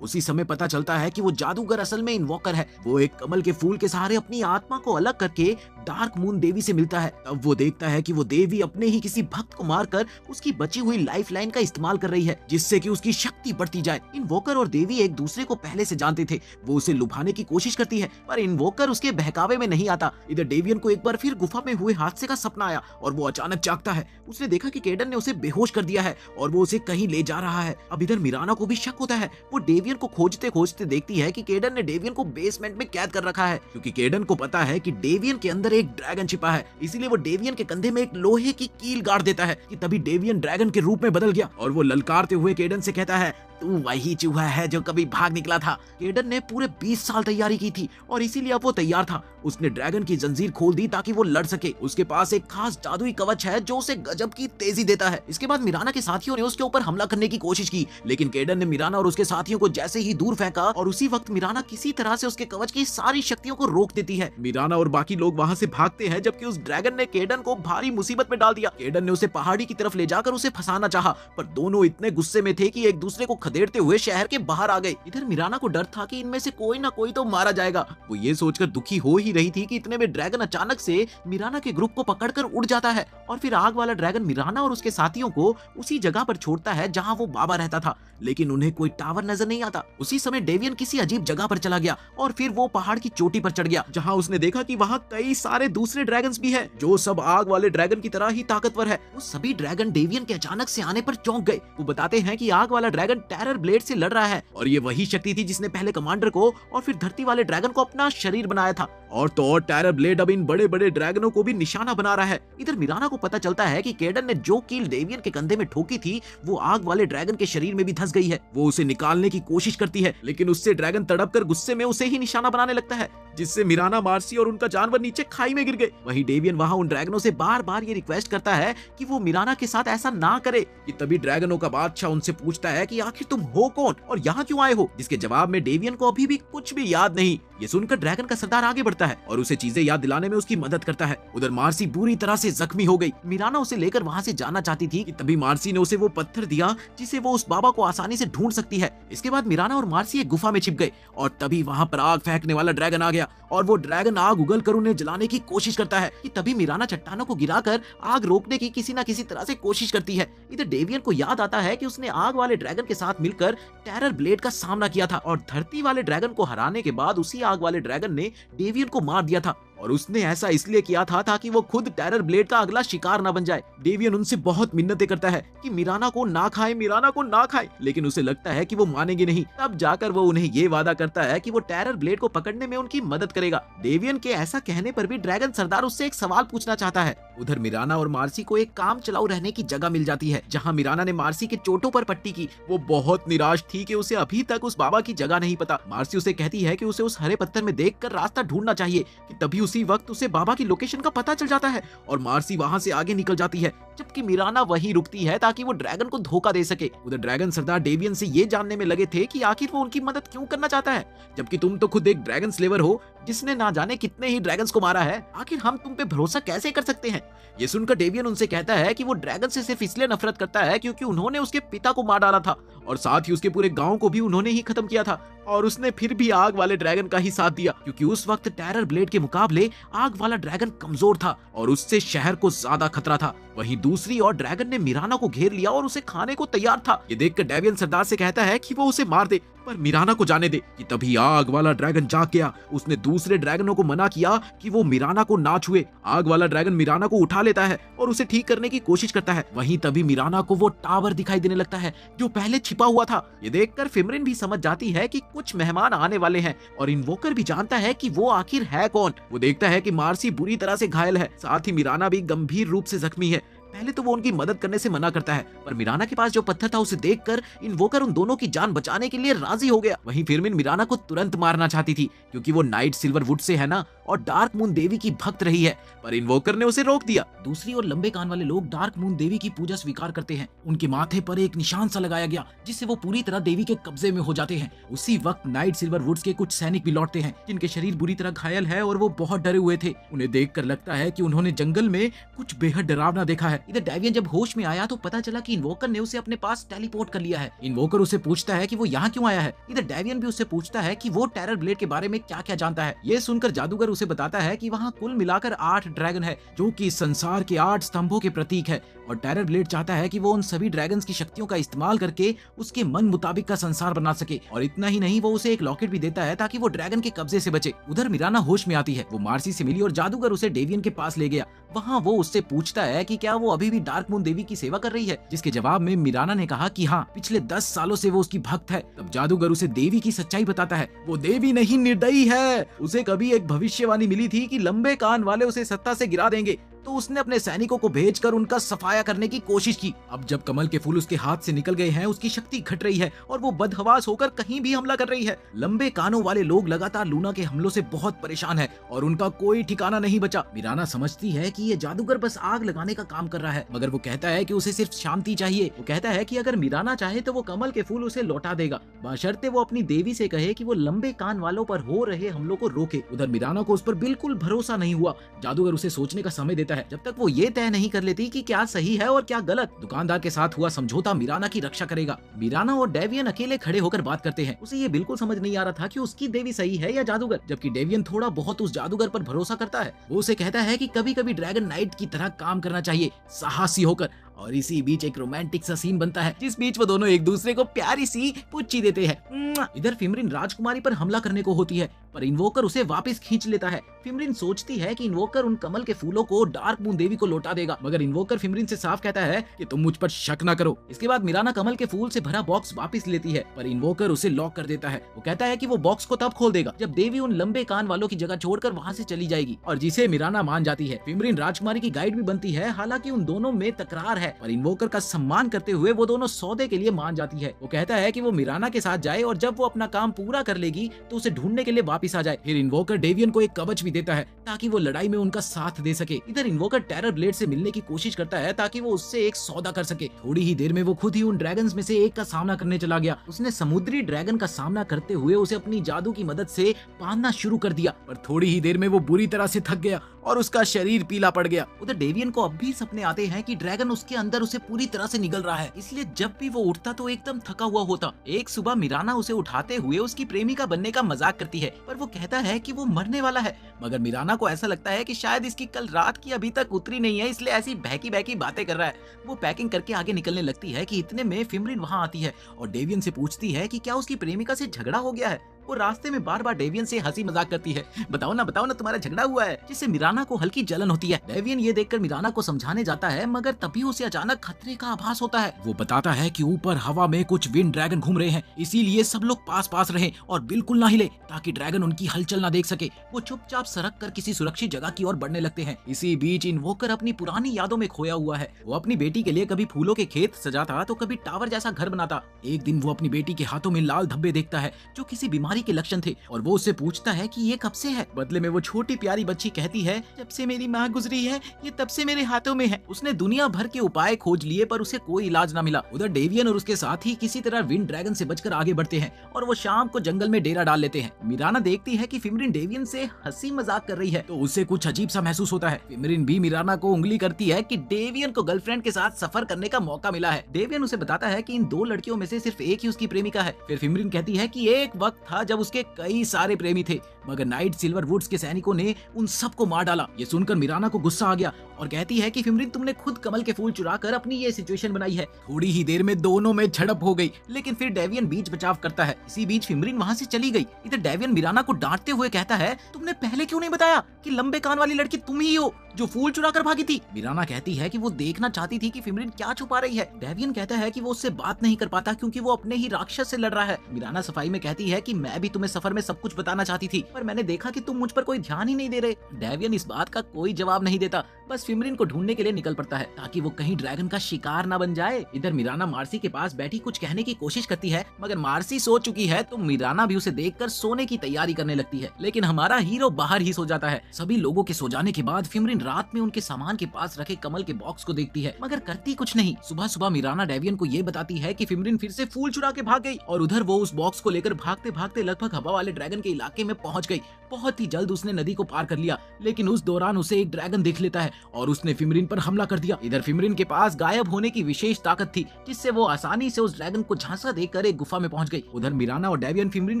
उसी समय पता चलता है कि वो जादूगर असल में इन्वॉकर है। वो एक कमल के फूल के सहारे अपनी आत्मा को अलग करके डार्क मून देवी से मिलता है। तब वो देखता है कि वो देवी अपने ही किसी भक्त को मारकर उसकी बची हुई लाइफ लाइन का इस्तेमाल कर रही है, जिससे कि उसकी शक्ति बढ़ती जाए। इन्वॉकर और देवी एक दूसरे को पहले से जानते थे। वो उसे लुभाने की कोशिश करती है, पर इन्वॉकर उसके बहकावे में नहीं आता। इधर डेवियन को एक बार फिर गुफा में हुए हादसे का सपना आया और वो अचानक जागता है। उसने देखा कि केडन ने उसे बेहोश कर दिया है और वो उसे कहीं ले जा रहा है। अब इधर मिराना को भी शक होता है। वो डेवियन को खोजते खोजते देखती है कि केडन ने डेवियन को बेसमेंट में कैद कर रखा है, क्योंकि केडन को पता है कि डेवियन के अंदर एक ड्रैगन छिपा है। इसीलिए वो डेवियन के कंधे में एक लोहे की कील गाड़ देता है कि तभी डेवियन ड्रैगन के रूप में बदल गया और वो ललकारते हुए केडन से कहता है, तू वही चूहा है जो कभी भाग निकला था। केडन ने पूरे 20 साल तैयारी की थी और इसीलिए अब वो तैयार था। उसने ड्रैगन की जंजीर खोल दी ताकि वो लड़ सके। उसके पास एक खास जादुई कवच है जो उसे गजब की तेजी देता है। इसके बाद मिराना के साथियों ने उसके ऊपर हमला करने की कोशिश की, लेकिन केडन ने मिराना और उसके साथियों को जैसे ही दूर फेंका और उसी वक्त मिराना किसी तरह से उसके कवच की सारी शक्तियों को रोक देती है। मिराना और बाकी लोग वहाँ से भागते हैं, जबकि उस ड्रैगन ने केडन को भारी मुसीबत में डाल दिया। केडन ने उसे पहाड़ी की तरफ ले जाकर उसे फंसाना चाहा, पर दोनों इतने गुस्से में थे कि एक दूसरे को खदेड़ते हुए शहर के बाहर आ गए। इधर मिराना को डर था कि इनमें से कोई ना कोई तो मारा जाएगा। वो ये सोचकर दुखी हो ही रही थी कि इतने में ड्रैगन अचानक से मिराना के ग्रुप को पकड़कर उड़ जाता है और फिर आग वाला ड्रैगन मिराना और उसके साथियों को उसी जगह पर छोड़ता है जहां वो बाबा रहता था, लेकिन उन्हें कोई टावर नजर नहीं आता। उसी समय डेवियन किसी अजीब जगह पर चला गया और फिर वो पहाड़ की चोटी पर चढ़ गया, जहां उसने देखा कि वहां कई सारे दूसरे ड्रैगन्स भी हैं, जो सब आग वाले ड्रैगन की तरह ही ताकतवर है। वो सभी ड्रैगन डेवियन के अचानक से आने पर चौंक गए। वो बताते हैं कि आग वाला ड्रैगन टेरर ब्लेड से लड़ रहा है और ये वही शक्ति थी जिसने पहले कमांडर को और फिर धरती वाले ड्रैगन को अपना शरीर बनाया था। और तो और टेरर ब्लेड अब इन बड़े बड़े ड्रैगनों को भी निशाना बना रहा है। इधर मिराना को पता चलता है कि केडन ने जो कील डेवियन के कंधे में ठोकी थी वो आग वाले ड्रैगन के शरीर में भी धंस गई है। वो उसे निकालने की कोशिश करती है, लेकिन उससे ड्रैगन तड़पकर गुस्से में उसे ही निशाना बनाने लगता है, जिससे मिराना, मार्सी और उनका जानवर नीचे खाई में गिर गए। वहीं डेवियन वहां उन ड्रैगनों से बार बार ये रिक्वेस्ट करता है कि वो मिराना के साथ ऐसा ना करे। कि तभी ड्रैगनों का बादशाह उनसे पूछता है कि आखिर तुम हो कौन और यहाँ क्यों आए हो, जिसके जवाब में डेवियन को अभी भी कुछ भी याद नहीं। ये सुनकर ड्रैगन का सरदार आगे बढ़ता है और उसे चीजें याद दिलाने में उसकी मदद करता है। उधर मार्सी बुरी तरह से जख्मी हो गई। मिराना उसे लेकर वहाँ से जाना चाहती थी कि तभी मार्सी ने उसे वो पत्थर दिया जिसे वो उस बाबा को आसानी से ढूंढ सकती है। इसके बाद मिराना और मार्सी एक गुफा में छिप गए और तभी वहाँ पर आग फेंकने वाला ड्रैगन आ गया और वो ड्रैगन आग उगल कर उन्हें जलाने की कोशिश करता है। कि तभी मिराना चट्टानों को गिराकर आग रोकने की किसी न किसी तरह से कोशिश करती है। इधर डेवियन को याद आता है कि उसने आग वाले ड्रैगन के साथ मिलकर टेरर ब्लेड का सामना किया था और धरती वाले ड्रैगन को हराने के बाद उसी आग वाले ड्रैगन ने डेवियन को मार दिया था और उसने ऐसा इसलिए किया था ताकि वो खुद टेरर ब्लेड का अगला शिकार न बन जाए। डेवियन उनसे बहुत मिन्नतें करता है कि मिराना को ना खाए, मिराना को ना खाए, लेकिन उसे लगता है कि वो मानेंगे नहीं। तब जाकर वो उन्हें ये वादा करता है कि वो टेरर ब्लेड को पकड़ने में उनकी मदद करेगा। डेवियन के ऐसा कहने पर भी ड्रैगन सरदार उससे एक सवाल पूछना चाहता है। उधर मिराना और मार्सी को एक काम चलाऊ रहने की जगह मिल जाती है, जहाँ मिराना ने मार्सी के चोटों पर पट्टी की। वो बहुत निराश थी कि उसे अभी तक उस बाबा की जगह नहीं पता। मार्सी उसे कहती है कि उसे उस हरे पत्थर में देखकर रास्ता ढूंढना चाहिए। कि तभी उसे उसी वक्त उसे बाबा की लोकेशन का पता चल जाता है और मार्सी वहाँ से आगे निकल जाती है, जबकि मिराना वहीं रुकती है ताकि वो ड्रैगन को धोखा दे सके। उधर ड्रैगन सरदार डेवियन से ये जानने में लगे थे कि आखिर वो उनकी मदद क्यों करना चाहता है, जबकि तुम तो खुद एक ड्रैगन स्लेवर हो जिसने ना जाने कितने ही ड्रैगन्स को मारा है। आखिर हम तुम पे भरोसा कैसे कर सकते हैं। ये सुनकर डेवियन उनसे कहता है कि वो ड्रैगन से सिर्फ इसलिए नफरत करता है क्योंकि उन्होंने उसके पिता को मार डाला था और साथ ही उसके पूरे गांव को भी उन्होंने ही खत्म किया था, और उसने फिर भी आग वाले ड्रैगन का ही साथ दिया क्योंकि उस वक्त टेरर ब्लेड के मुकाबले आग वाला ड्रैगन कमजोर था और उससे शहर को ज्यादा खतरा था। वहीं दूसरी ओर ड्रैगन ने मिराना को घेर लिया और उसे खाने को तैयार था। ये देखकर डेवियन सरदार से कहता है कि वो उसे मार दे पर मिराना को जाने दे कि तभी आग वाला ड्रैगन जाग गया। उसने दूसरे ड्रैगनों को मना किया कि वो मिराना को ना छुए। आग वाला ड्रैगन मिराना को उठा लेता है और उसे ठीक करने की कोशिश करता है। वहीं तभी मिराना को वो टावर दिखाई देने लगता है जो पहले छिपा हुआ था। ये देखकर फिमरिन भी समझ जाती है कि कुछ मेहमान आने वाले हैं और इन्वोकर भी जानता है कि वो आखिर है कौन। वो देखता है कि मार्सी बुरी तरह से घायल है, साथ ही मिराना भी गंभीर रूप से जख्मी है। पहले तो वो उनकी मदद करने से मना करता है, पर मिराना के पास जो पत्थर था उसे देखकर इन्वोकर उन दोनों की जान बचाने के लिए राजी हो गया। वहीं फिरमिन मिराना को तुरंत मारना चाहती थी क्योंकि वो नाइट सिल्वर वुड से है ना और डार्क मून देवी की भक्त रही है, पर इन्वोकर ने उसे रोक दिया। दूसरी ओर लंबे कान वाले लोग डार्क मून देवी की पूजा स्वीकार करते हैं। उनके माथे पर एक निशान सा लगाया गया जिससे वो पूरी तरह देवी के कब्जे में हो जाते हैं। उसी वक्त नाइट सिल्वर वुड्स के कुछ सैनिक भी लौटते हैं जिनके शरीर बुरी तरह घायल है और वो बहुत डरे हुए थे। उन्हें देखकर लगता है कि उन्होंने जंगल में कुछ बेहद डरावना देखा है। इधर डेवियन जब होश में आया तो पता चला कि इन्वोकर ने उसे अपने पास टेलीपोर्ट कर लिया है। इन्वोकर उसे पूछता है कि वो यहाँ क्यों आया है। इधर डेवियन भी उससे पूछता है कि वो टेरर ब्लेड के बारे में क्या क्या जानता है। ये सुनकर जादूगर उसे बताता है कि वहाँ कुल मिलाकर 8 ड्रैगन है जो कि संसार के 8 स्तंभों के प्रतीक है और टेरर ब्लेड चाहता है कि वो उन सभी ड्रैगन्स की शक्तियों का इस्तेमाल करके उसके मन मुताबिक का संसार बना सके। और इतना ही नहीं, वो उसे एक लॉकेट भी देता है ताकि वो ड्रैगन के कब्जे से बचे। उधर मिराना होश में आती है। वो मार्सी से मिली और जादूगर उसे डेवियन के पास ले गया। वहाँ वो उससे पूछता है कि क्या वो अभी भी डार्क मून देवी की सेवा कर रही है, जिसके जवाब में मिराना ने कहा कि हाँ, पिछले 10 सालों से वो उसकी भक्त है। तब जादूगर उसे देवी की सच्चाई बताता है। वो देवी नहीं, निर्दयी है। उसे कभी एक भविष्यवाणी मिली थी कि लंबे कान वाले उसे सत्ता से गिरा देंगे, तो उसने अपने सैनिकों को भेजकर उनका सफाया करने की कोशिश की। अब जब कमल के फूल उसके हाथ से निकल गए हैं, उसकी शक्ति घट रही है और वो बदहवास होकर कहीं भी हमला कर रही है। लंबे कानों वाले लोग लगातार लूना के हमलों से बहुत परेशान है और उनका कोई ठिकाना नहीं बचा। मिराना समझती है कि ये जादूगर बस आग लगाने का काम कर रहा है, मगर वो कहता है कि उसे सिर्फ शांति चाहिए। वो कहता है कि अगर मिराना चाहे तो वो कमल के फूल उसे लौटा देगा, बशर्ते वो अपनी देवी से कहे कि वो लंबे कान वालों पर हो रहे हमलों को रोके। उधर मिराना को उस पर बिल्कुल भरोसा नहीं हुआ। जादूगर उसे सोचने का समय देता है जब तक वो ये तय नहीं कर लेती कि क्या सही है और क्या गलत। दुकानदार के साथ हुआ समझौता मिराना की रक्षा करेगा। मिराना और डेवियन अकेले खड़े होकर बात करते हैं। उसे ये बिल्कुल समझ नहीं आ रहा था कि उसकी देवी सही है या जादूगर, जबकि डेवियन थोड़ा बहुत उस जादूगर पर भरोसा करता है। वो उसे कहता है कि कभी कभी ड्रैगन नाइट की तरह काम करना चाहिए, साहसी होकर। और इसी बीच एक रोमांटिक सा सीन बनता है जिस बीच वो दोनों एक दूसरे को प्यारी सी पुच्ची देते हैं। इधर फिमरिन राजकुमारी पर हमला करने को होती है, पर इन्वोकर उसे वापस खींच लेता है। फिमरिन सोचती है कि इन्वोकर उन कमल के फूलों को डार्क मून देवी को लौटा देगा, मगर इन्वोकर फिमरिन से साफ कहता है कि तुम मुझ पर शक न करो। इसके बाद मिराना कमल के फूल से भरा बॉक्स वापस लेती है, पर इन्वोकर उसे लॉक कर देता है। वो कहता है कि वो बॉक्स को तब खोल देगा जब देवी उन लंबे कान वालों की जगह छोड़कर वहाँ से चली जाएगी, और जिसे मिराना मान जाती है। फिमरिन राजकुमारी की गाइड भी बनती है। हालांकि उन दोनों में तकरार है, पर इन्वोकर का सम्मान करते हुए वो दोनों सौदे के लिए मान जाती है। वो कहता है कि वो मिराना के साथ जाए और जब वो अपना काम पूरा कर लेगी तो उसे ढूंढने के लिए वापस आ जाए। फिर इन्वोकर डेवियन को एक कवच भी देता है ताकि वो लड़ाई में उनका साथ दे सके। इधर इन्वोकर टेरर ब्लेड से मिलने की कोशिश करता है ताकि वो उससे एक सौदा कर सके। थोड़ी ही देर में वो खुद ही उन ड्रैगन्स में से एक का सामना करने चला गया। उसने समुद्री ड्रैगन का सामना करते हुए उसे अपनी जादू की मदद से बांधना शुरू कर दिया, पर थोड़ी ही देर में वो बुरी तरह से थक गया और उसका शरीर पीला पड़ गया। उधर डेवियन को अब भी सपने आते हैं कि ड्रैगन उसके अंदर उसे पूरी तरह से निगल रहा है, इसलिए जब भी वो उठता तो एकदम थका हुआ होता। एक सुबह मिराना उसे उठाते हुए उसकी प्रेमिका बनने का मजाक करती है, पर वो कहता है कि वो मरने वाला है। मगर मिराना को ऐसा लगता है कि शायद इसकी कल रात की अभी तक उतरी नहीं है, इसलिए ऐसी बहकी बहकी बातें कर रहा है। वो पैकिंग करके आगे निकलने लगती है कि इतने में फिमरिन वहाँ आती है और डेवियन से पूछती है कि क्या उसकी प्रेमिका से झगड़ा हो गया है। वो रास्ते में बार बार डेवियन से हंसी मजाक करती है, बताओ ना तुम्हारा झगड़ा हुआ है, जिससे मिराना को हल्की जलन होती है। डेवियन ये देखकर मिराना को समझाने जाता है, मगर तभी उसे अचानक खतरे का आभास होता है। वो बताता है कि ऊपर हवा में कुछ विंड ड्रैगन घूम रहे हैं, इसीलिए सब लोग पास पास रहें और बिल्कुल ना हिले ताकि ड्रैगन उनकी हलचल ना देख सके। वो चुपचाप सरक कर किसी सुरक्षित जगह की ओर बढ़ने लगते हैं। इसी बीच इन्वोकर अपनी पुरानी यादों में खोया हुआ है। वो अपनी बेटी के लिए कभी फूलों के खेत सजाता तो कभी टावर जैसा घर बनाता। एक दिन वो अपनी बेटी के हाथों में लाल धब्बे देखता है जो किसी बीमारी बीमारी के लक्षण थे और वो उससे पूछता है कि ये कब से है। बदले में वो छोटी प्यारी बच्ची कहती है, जब से मेरी माँ गुजरी है ये तब से मेरे हाथों में है। उसने दुनिया भर के उपाय खोज लिए पर उसे कोई इलाज न मिला। उधर डेवियन और उसके साथी किसी तरह विंड ड्रैगन से बचकर आगे बढ़ते हैं और वो शाम को जंगल में डेरा डाल लेते हैं। मिराना देखती है कि फिमरिन डेवियन से हंसी मजाक कर रही है तो उसे कुछ अजीब सा महसूस होता है। फिमरिन भी मिराना को उंगली करती है कि डेवियन को गर्लफ्रेंड के साथ सफर करने का मौका मिला है। डेवियन उसे बताता है कि इन 2 लड़कियों में से सिर्फ एक ही उसकी प्रेमिका है। फिर फिमरिन कहती है कि एक वक्त था जब उसके कई सारे प्रेमी थे मगर नाइट सिल्वर वुड्स के सैनिकों ने उन सबको मार डाला। ये सुनकर मिराना को गुस्सा आ गया और कहती है कि फिमरिन तुमने खुद कमल के फूल चुराकर अपनी ये सिचुएशन बनाई है। थोड़ी ही देर में दोनों में झड़प हो गई लेकिन फिर डेवियन बीच बचाव करता है। इसी बीच फिमरिन वहाँ से चली गई। इधर डेवियन मिराना को डांटते हुए कहता है, तुमने पहले क्यों नहीं बताया कि लंबे कान वाली लड़की तुम ही हो जो फूल चुराकर भागी थी। मिराना कहती है कि वो देखना चाहती थी कि फिमरिन क्या छुपा रही है। डेवियन कहता है कि वो उससे बात नहीं कर पाता क्योंकि वो अपने ही राक्षस से लड़ रहा है। मिराना सफाई में कहती है कि मैं भी तुम्हें सफर में सब कुछ बताना चाहती थी पर मैंने देखा कि तुम मुझ पर कोई ध्यान ही नहीं दे रहे। डेवियन इस बात का कोई जवाब नहीं देता, बस फिमरिन को ढूंढने के लिए निकल पड़ता है ताकि वो कहीं ड्रैगन का शिकार न बन जाए। इधर मिराना मार्सी के पास बैठी कुछ कहने की कोशिश करती है मगर मार्सी सो चुकी है तो मिराना भी उसे देखकर सोने की तैयारी करने लगती है। लेकिन हमारा हीरो बाहर ही सो जाता है। सभी लोगों के सो जाने के बाद फिमरिन रात में उनके सामान के पास रखे कमल के बॉक्स को देखती है मगर करती कुछ नहीं। सुबह सुबह मिराना डेवियन को ये बताती है कि फिमरिन फिर से फूल चुरा के भाग गई और उधर वो उस बॉक्स को लेकर भागते भागते लगभग हवा वाले ड्रैगन के इलाके में पहुंच गई। बहुत ही जल्द उसने नदी को पार कर लिया लेकिन उस दौरान उसे एक ड्रैगन देख लेता है और उसने फिमरिन पर हमला कर दिया। इधर फिमरिन के पास गायब होने की विशेष ताकत थी जिससे वो आसानी से उस ड्रैगन को झांसा देकर एक गुफा में पहुंच गई। उधर मिराना और डेवियन फिमरिन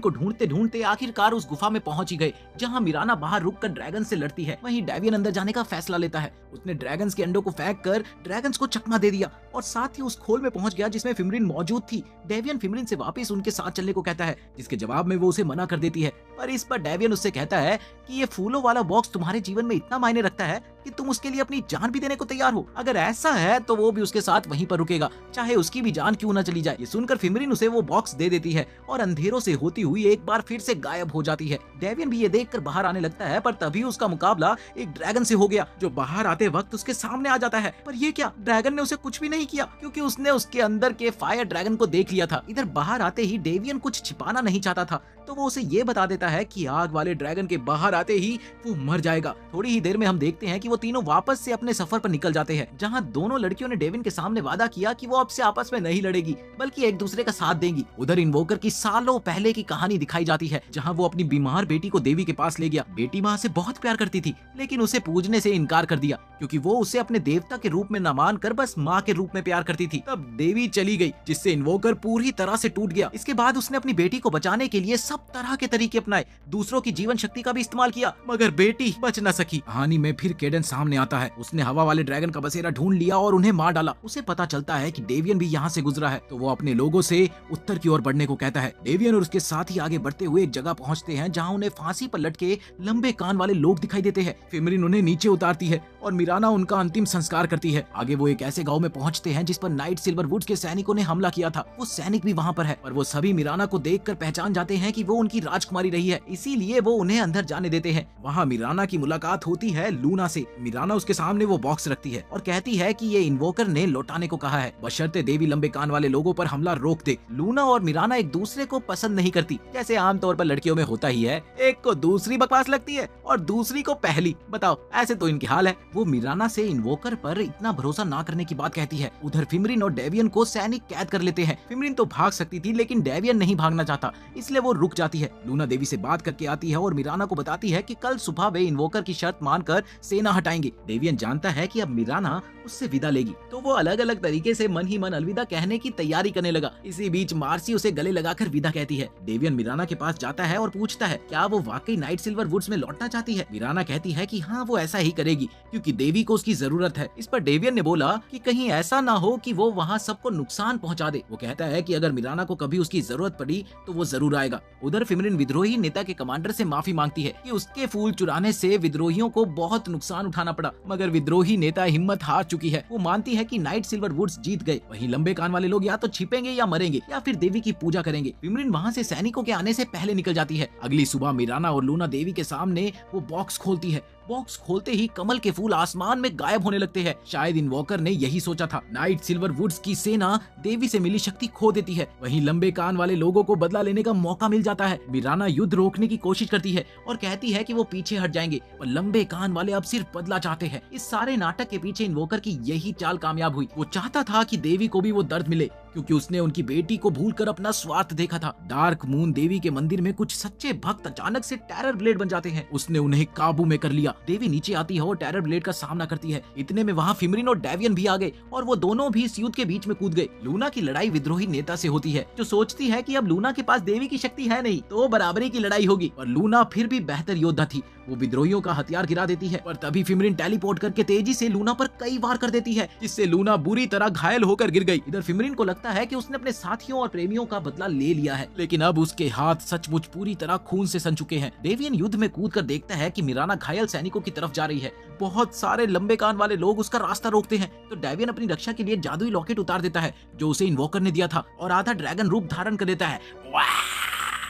को ढूंढते ढूंढते आखिरकार उस गुफा में पहुंच ही गए जहां मिराना बाहर रुककर ड्रैगन से लड़ती है। वहीं डेवियन अंदर जाने का फैसला लेता है। उसने ड्रैगन्स के अंडों को फेंक कर ड्रैगन्स को चकमा दे दिया और साथ ही उस खोल में पहुंच गया जिसमें फिमरिन मौजूद थी। डेवियन फिमरिन से वापस उनके साथ चलने को कहता है जिसके जवाब में वो उसे मना कर देती है पर इस पर डेवियन उससे कहता है कि ये फूलों वाला बॉक्स तुम्हारे जीवन में इतना मायने रखता है कि तुम उसके लिए अपनी जान भी देने को तैयार हो। अगर ऐसा है तो वो भी उसके साथ वहीं पर रुकेगा चाहे उसकी भी जान क्यों न चली जाए। ये सुनकर फिमरिन उसे वो बॉक्स दे देती है और अंधेरों से होती हुई एक बार फिर से गायब हो जाती है। डेवियन भी ये देखकर बाहर आने लगता है पर तभी उसका मुकाबला एक ड्रैगन से हो गया जो बाहर आते वक्त उसके सामने आ जाता है। पर ये क्या, ड्रैगन ने उसे कुछ भी नहीं किया क्योंकि उसने उसके अंदर के फायर ड्रैगन को देख लिया था। इधर बाहर आते ही डेवियन कुछ छिपाना नहीं चाहता था तो वो उसे ये बता देता है कि आग वाले ड्रैगन के बाहर आते ही वो मर जाएगा। थोड़ी ही देर में हम देखते हैं कि वो तीनों वापस से अपने सफर पर निकल जाते हैं जहां दोनों लड़कियों ने डेविन के सामने वादा किया कि वो अब से आपस में नहीं लड़ेगी बल्कि एक दूसरे का साथ देंगी। उधर इन्वोकर की सालों पहले की कहानी दिखाई जाती है जहां वो अपनी बीमार बेटी को देवी के पास ले गया। बेटी माँ से बहुत प्यार करती थी लेकिन उसे पूजने से इनकार कर दिया क्योंकि वो उसे अपने देवता के रूप में न मानकर बस माँ के रूप में प्यार करती थी। तब देवी चली गई जिससे इन्वोकर पूरी तरह से टूट गया। इसके बाद उसने अपनी बेटी को बचाने के लिए सब तरह के तरीके अपनाए, दूसरों की जीवन शक्ति का भी इस्तेमाल किया मगर बेटी बच न सकी। कहानी में फिर केडन सामने आता है। उसने हवा वाले ड्रैगन का बसेरा ढूंढ लिया और उन्हें मार डाला। उसे पता चलता है कि डेवियन भी यहाँ से गुजरा है तो वो अपने लोगों से उत्तर की ओर बढ़ने को कहता है। डेवियन और उसके साथ ही आगे बढ़ते हुए एक जगह पहुँचते हैं जहाँ उन्हें फांसी पर लटके लंबे कान वाले लोग दिखाई देते हैं। फिमरिन उन्हें नीचे उतारती है और मिराना उनका अंतिम संस्कार करती है। आगे वो एक ऐसे गांव में पहुंचते हैं जिस पर नाइट सिल्वर वुड्स के सैनिकों ने हमला किया था। वो सैनिक भी वहां पर है और वो सभी मिराना को देखकर पहचान जाते हैं कि वो उनकी राजकुमारी रही है, इसीलिए वो उन्हें अंदर जाने देते हैं। वहाँ मिराना की मुलाकात होती है लूना से। मिराना उसके सामने वो बॉक्स रखती है और कहती है कि ये इन्वोकर ने लौटाने को कहा है बशर्ते देवी लंबे कान वाले लोगों पर हमला रोक दे। लूना और मिराना एक दूसरे को पसंद नहीं करती जैसे आमतौर पर लड़कियों में होता ही है, एक को दूसरी बकवास लगती है और दूसरी को पहली। बताओ ऐसे तो इनकी हाल है। वो मिराना से इन्वोकर पर इतना भरोसा ना करने की बात कहती है। उधर फिमरिन और डेवियन को सैनिक कैद कर लेते हैं। फिमरिन तो भाग सकती थी लेकिन डेवियन नहीं भागना चाहता इसलिए वो रुक जाती है। लूना देवी से बात करके आती है और मिराना को बताती है कि कल सुबह वे इन्वोकर की शर्त मानकर सेना हटाएंगे। डेवियन जानता है कि अब मिराना उससे विदा लेगी तो वो अलग अलग तरीके से मन ही मन अलविदा कहने की तैयारी करने लगा। इसी बीच मार्सी उसे गले लगाकर विदा कहती है। डेवियन मिराना के पास जाता है और पूछता है क्या वो वाकई नाइट सिल्वर वुड्स में लौटना चाहती है। मिराना कहती है कि हाँ वो ऐसा ही करेगी क्योंकि देवी को उसकी जरूरत है। इस पर डेवियन ने बोला कि कहीं ऐसा ना हो कि वो वहाँ सबको नुकसान पहुँचा दे। वो कहता है कि अगर मिराना को कभी उसकी जरूरत पड़ी तो वो जरूर आएगा। उधर फिमरिन विद्रोही नेता के कमांडर से माफी मांगती है कि उसके फूल चुराने से विद्रोहियों को बहुत नुकसान उठाना पड़ा मगर विद्रोही नेता हिम्मत हार चुकी है। वो मानती है कि नाइट सिल्वर वुड्स जीत गए। वहीं लंबे कान वाले लोग या तो छिपेंगे या मरेंगे या फिर देवी की पूजा करेंगे। फिमरिन वहाँ से सैनिकों के आने से पहले निकल जाती है। अगली सुबह मिराना और लूना देवी के सामने वो बॉक्स खोलती है बॉक्स खोलते ही कमल के फूल आसमान में गायब होने लगते हैं। शायद इन्वोकर ने यही सोचा था। नाइट सिल्वर वुड्स की सेना देवी से मिली शक्ति खो देती है। वहीं लंबे कान वाले लोगों को बदला लेने का मौका मिल जाता है। मिराना युद्ध रोकने की कोशिश करती है और कहती है कि वो पीछे हट जाएंगे, पर लंबे कान वाले अब सिर्फ बदला चाहते हैं। इस सारे नाटक के पीछे इन्वोकर की यही चाल कामयाब हुई। वो चाहता था कि देवी को भी वो दर्द मिले, क्योंकि उसने उनकी बेटी को भूलकर अपना स्वार्थ देखा था। डार्क मून देवी के मंदिर में कुछ सच्चे भक्त अचानक से टेरर ब्लेड बन जाते हैं। उसने उन्हें काबू में कर लिया। देवी नीचे आती है और टेरर ब्लेड का सामना करती है। इतने में वहाँ फिमरिन और डेवियन भी आ गए और वो दोनों भी इस युद्ध के बीच में कूद गए। लूना की लड़ाई विद्रोही नेता से होती है, जो सोचती है कि अब लूना के पास देवी की शक्ति है नहीं, तो बराबरी की लड़ाई होगी। पर लूना फिर भी बेहतर योद्धा थी। वो विद्रोहियों का हथियार गिरा देती है, पर तभी फिमरिन टेलीपोर्ट करके तेजी से लूना पर कई वार कर देती है, जिससे लूना बुरी तरह घायल होकर गिर गई। इधर फिमरिन को लगता है कि उसने अपने साथियों और प्रेमियों का बदला ले लिया है, लेकिन अब उसके हाथ सचमुच पूरी तरह खून से सन चुके हैं। डेवियन युद्ध में कूदकर देखता है कि मिराना घायल सैनिकों की तरफ जा रही है। बहुत सारे लंबे कान वाले लोग उसका रास्ता रोकते हैं, तो डेवियन अपनी रक्षा के लिए जादुई लॉकेट उतार देता है जो उसे इन्वोकर ने दिया था, और आधा ड्रैगन रूप धारण कर देता है।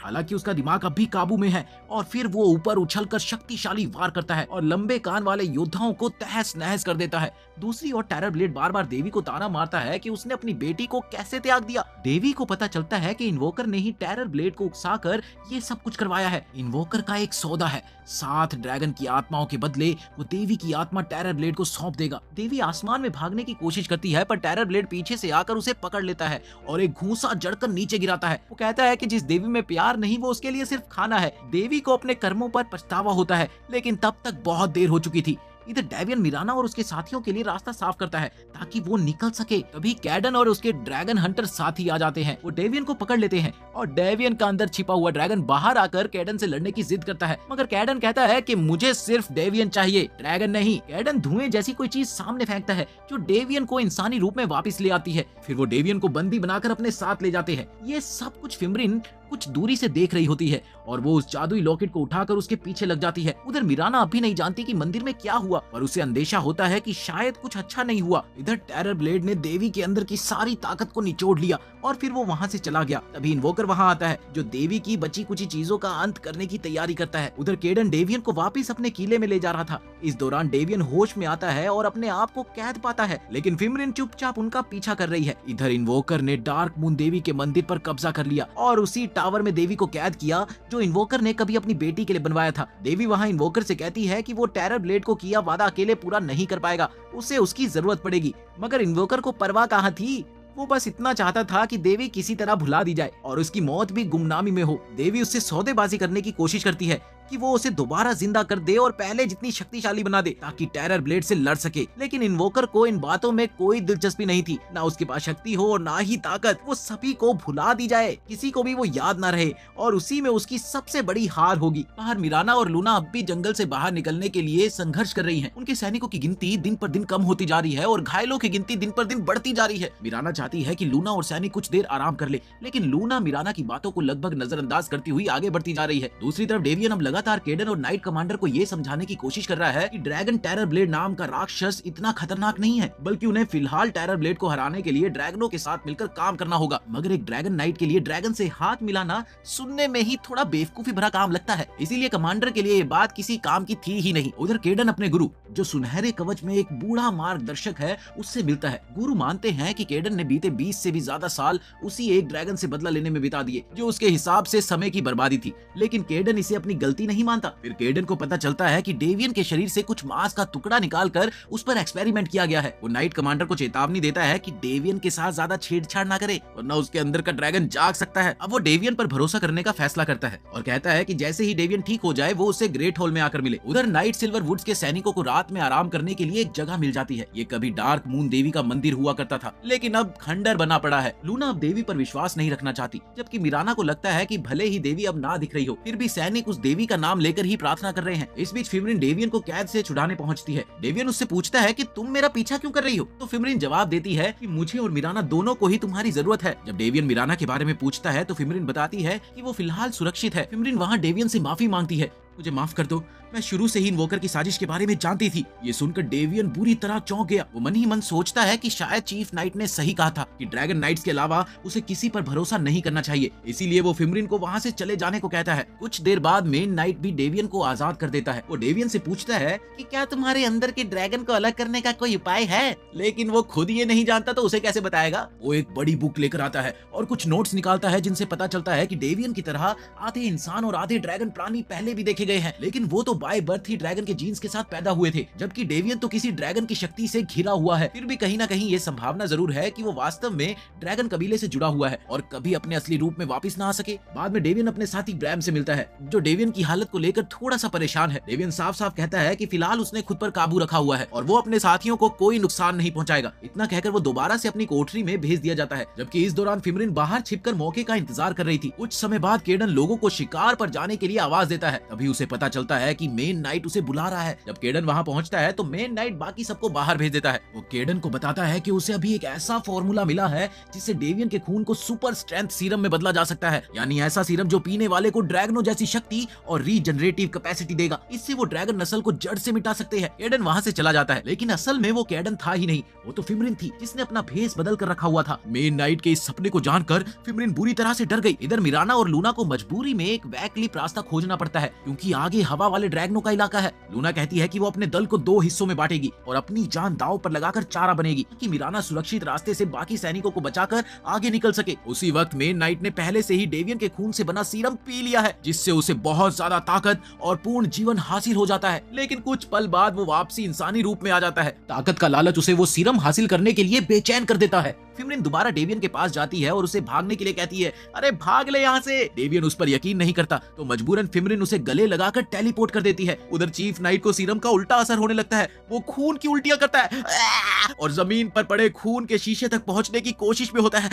हालांकि उसका दिमाग अब भी काबू में है, और फिर वो ऊपर उछलकर शक्तिशाली वार करता है और लंबे कान वाले योद्धाओं को तहस नहस कर देता है। दूसरी ओर टेरर ब्लेड बार बार देवी को ताना मारता है कि उसने अपनी बेटी को कैसे त्याग दिया। देवी को पता चलता है कि इन्वोकर ने ही टेरर ब्लेड को उकसाकर ये सब कुछ करवाया है। इन्वोकर का एक सौदा है, 7 ड्रैगन की आत्माओं के बदले वो देवी की आत्मा टेरर ब्लेड को सौंप देगा। देवी आसमान में भागने की कोशिश करती है, पर टेरर ब्लेड पीछे से आकर उसे पकड़ लेता है और एक घूंसा जड़कर नीचे गिराता है। वो कहता है कि जिस देवी में प्यार नहीं, वो उसके लिए सिर्फ खाना है। देवी को अपने कर्मों पर पछतावा होता है, लेकिन तब तक बहुत देर हो चुकी थी। इधर डेवियन मिराना और उसके साथियों के लिए रास्ता साफ करता है ताकि वो निकल सके। तभी कैडन और उसके ड्रैगन हंटर साथी आ जाते हैं। वो डेवियन को पकड़ लेते हैं और डेवियन का अंदर छिपा हुआ ड्रैगन बाहर आकर कैडन से लड़ने की जिद करता है, मगर कैडन कहता है कि मुझे सिर्फ डेवियन चाहिए, ड्रैगन नहीं। कैडन धुएं जैसी कोई चीज सामने फेंकता है जो डेवियन को इंसानी रूप में वापस ले आती है। फिर वो डेवियन को बंदी बनाकर अपने साथ ले जाते हैं। ये सब कुछ फिमरिन कुछ दूरी से देख रही होती है और वो उस जादुई लॉकेट को उठाकर उसके पीछे लग जाती है। उधर मिराना अभी नहीं जानती कि मंदिर में क्या हुआ, पर उसे अंदेशा होता है कि शायद कुछ अच्छा नहीं हुआ। इधर टेरर ब्लेड ने देवी के अंदर की सारी ताकत को निचोड़ लिया और फिर वो वहाँ से चला गया। तभी इन्वोकर वहाँ आता है, जो देवी की बची कुची चीजों का अंत करने की तैयारी करता है। उधर केडन डेवियन को वापिस अपने किले में ले जा रहा था। इस दौरान डेवियन होश में आता है और अपने आप को कैद पाता है, लेकिन फिमरिन चुपचाप उनका पीछा कर रही है। इधर इन्वोकर ने डार्क मून देवी के मंदिर पर कब्जा कर लिया और उसी टावर में देवी को कैद किया जो इन्वोकर ने कभी अपनी बेटी के लिए बनवाया था। देवी वहाँ इन्वोकर से कहती है कि वो टेरर ब्लेड को किया वादा अकेले पूरा नहीं कर पाएगा, उसे उसकी जरूरत पड़ेगी। मगर इन्वोकर को परवाह कहाँ थी, वो बस इतना चाहता था कि देवी किसी तरह भुला दी जाए और उसकी मौत भी गुमनामी में हो। देवी उससे सौदेबाजी करने की कोशिश करती है कि वो उसे दोबारा जिंदा कर दे और पहले जितनी शक्तिशाली बना दे ताकि टेरर ब्लेड से लड़ सके। लेकिन इन्वोकर को इन बातों में कोई दिलचस्पी नहीं थी, ना उसके पास शक्ति हो और ना ही ताकत। वो सभी को भुला दी जाए, किसी को भी वो याद ना रहे और उसी में उसकी सबसे बड़ी हार होगी। बाहर मिराना और लूना अब भी जंगल से बाहर निकलने के लिए संघर्ष कर रही है। उनके सैनिकों की गिनती दिन पर दिन कम होती जा रही है और घायलों की गिनती दिन पर दिन बढ़ती जा रही है। मिराना चाहती है कि लूना और सैनिक कुछ देर आराम कर ले, लेकिन लूना मिराना की बातों को लगभग नजरअंदाज करती हुई आगे बढ़ती जा रही है। दूसरी तरफ डेवियन अब लगातार केडन और नाइट कमांडर को ये समझाने की कोशिश कर रहा है कि ड्रैगन टेरर ब्लेड नाम का राक्षस इतना खतरनाक नहीं है, बल्कि उन्हें फिलहाल टेरर ब्लेड को हराने के लिए ड्रैगनों के साथ मिलकर काम करना होगा। मगर एक ड्रैगन नाइट के लिए ड्रैगन से हाथ मिलाना सुनने में ही थोड़ा बेवकूफी भरा काम लगता है, इसीलिए कमांडर के लिए ये बात किसी काम की थी ही नहीं। उधर केडन अपने गुरु, जो सुनहरे कवच में एक बूढ़ा मार्गदर्शक है, उससे मिलता है। गुरु मानते हैं कि केडन ने बीते 20 से भी ज्यादा साल उसी एक ड्रैगन से बदला लेने में बिता दिए, जो उसके हिसाब से समय की बर्बादी थी, लेकिन केडन इसे अपनी गलती नहीं मानता। फिर केडन को पता चलता है कि डेवियन के शरीर से कुछ मांस का टुकड़ा निकालकर उस पर एक्सपेरिमेंट किया गया है। वो नाइट कमांडर को चेतावनी देता है कि डेवियन के साथ ज्यादा छेड़छाड़ ना करे, वरना उसके अंदर का ड्रैगन जाग सकता है। अब वो डेवियन पर भरोसा करने का फैसला करता है और कहता है कि जैसे ही डेवियन ठीक हो जाए वो उसे ग्रेट हॉल में आकर मिले। उधर नाइट सिल्वर वुड्स के सैनिकों को रात में आराम करने के लिए एक जगह मिल जाती है। ये कभी डार्क मून देवी का मंदिर हुआ करता था, लेकिन अब खंडर बना पड़ा है। लूना अब देवी पर विश्वास नहीं रखना चाहती, जबकि मिराना को लगता है कि भले ही देवी अब ना दिख रही हो, फिर भी सैनिक उस देवी का नाम लेकर ही प्रार्थना कर रहे हैं। इस बीच फिमरिन डेवियन को कैद से छुड़ाने पहुंचती है। डेवियन उससे पूछता है कि तुम मेरा पीछा क्यों कर रही हो, तो फिमरिन जवाब देती है कि मुझे और मिराना दोनों को ही तुम्हारी जरूरत है। जब डेवियन मिराना के बारे में पूछता है तो फिमरिन बताती है कि वो फिलहाल सुरक्षित है। फिमरिन वहाँ डेवियन से माफी मांगती है, मुझे माफ कर दो, मैं शुरू से ही इन्वोकर की साजिश के बारे में जानती थी। ये सुनकर डेवियन बुरी तरह चौंक गया। वो मन ही मन सोचता है कि शायद चीफ नाइट ने सही कहा था कि ड्रैगन नाइट्स के अलावा उसे किसी पर भरोसा नहीं करना चाहिए। इसीलिए वो फिमरिन को वहाँ से चले जाने को कहता है। कुछ देर बाद मेन नाइट भी डेवियन को आजाद कर देता है। वो डेवियन से पूछता है कि क्या तुम्हारे अंदर के ड्रैगन को अलग करने का कोई उपाय है, लेकिन वो खुद ये नहीं जानता तो उसे कैसे बताएगा। वो एक बड़ी बुक लेकर आता है और कुछ नोट्स निकालता है जिनसे पता चलता है कि डेवियन की तरह आधे इंसान और आधे ड्रैगन प्राणी पहले भी देखे गए हैं, लेकिन वो तो बाय बर्थ ही ड्रैगन के जीन्स के साथ पैदा हुए थे, जबकि डेवियन तो किसी ड्रैगन की शक्ति से घिरा हुआ है। फिर भी कहीं ना कहीं ये संभावना जरूर है कि वो वास्तव में ड्रैगन कबीले से जुड़ा हुआ है और कभी अपने असली रूप में वापस ना आ सके। बाद में डेवियन अपने साथी ब्रैम से मिलता है, जो डेवियन की हालत को लेकर थोड़ा सा परेशान है। डेवियन साफ साफ कहता है कि फिलहाल उसने खुद पर काबू रखा हुआ है और वो अपने साथियों को कोई नुकसान नहीं पहुंचाएगा। इतना कहकर वो दोबारा से अपनी कोठरी में भेज दिया जाता है, जबकि इस दौरान फिमरिन बाहर छिपकर मौके का इंतजार कर रही थी। कुछ समय बाद केडन लोगों को शिकार पर जाने के लिए आवाज देता है। तभी उसे पता चलता है कि मेन नाइट उसे बुला रहा है। जब केडन वहां पहुंचता है तो मेन नाइट बाकी सबको बाहर भेज देता है। वो केडन को बताता है कि उसे अभी एक ऐसा फॉर्मूला मिला है जिससे डेवियन के खून को सुपर स्ट्रेंथ सीरम में बदला जा सकता है, यानी ऐसा सीरम जो पीने वाले को ड्रैगनों जैसी शक्ति और रीजनरेटिव कैपेसिटी देगा। इससे वो ड्रैगन नस्ल को जड़ से मिटा सकते हैं। केडन वहां से चला जाता है, लेकिन असल में वो केडन था ही नहीं, वो तो फिमरिन थी जिसने अपना भेस बदल कर रखा हुआ था। मेन नाइट के इस सपने को जानकर फिमरिन बुरी तरह से डर गई। इधर मिराना और लूना को मजबूरी में एक वैकल्पिक रास्ता खोजना पड़ता है, क्योंकि आगे हवा वाले ड्रैगनों का इलाका है। लूना कहती है कि वो अपने दल को 2 हिस्सों में बांटेगी और अपनी जान दांव पर लगाकर चारा बनेगी कि मिराना सुरक्षित रास्ते से बाकी सैनिकों को बचाकर आगे निकल सके। उसी वक्त मेन नाइट ने पहले से ही डेवियन के खून से बना सीरम पी लिया है, जिससे उसे बहुत ज्यादा ताकत और पूर्ण जीवन हासिल हो जाता है। लेकिन कुछ पल बाद वो वापसी इंसानी रूप में आ जाता है। ताकत का लालच उसे वो सीरम हासिल करने के लिए बेचैन कर देता है। फिमरिन दोबारा डेवियन के पास जाती है और उसे भागने के लिए कहती है, अरे भाग ले यहाँ से। डेवियन उस पर यकीन नहीं करता तो मजबूरन फिमरिन उसे गले लगाकर टेलीपोर्ट कर देती है। उधर चीफ नाइट को सीरम का उल्टा असर होने लगता है। वो खून की उल्टियां करता है और जमीन पर पड़े खून के शीशे तक पहुंचने की कोशिश में होता है।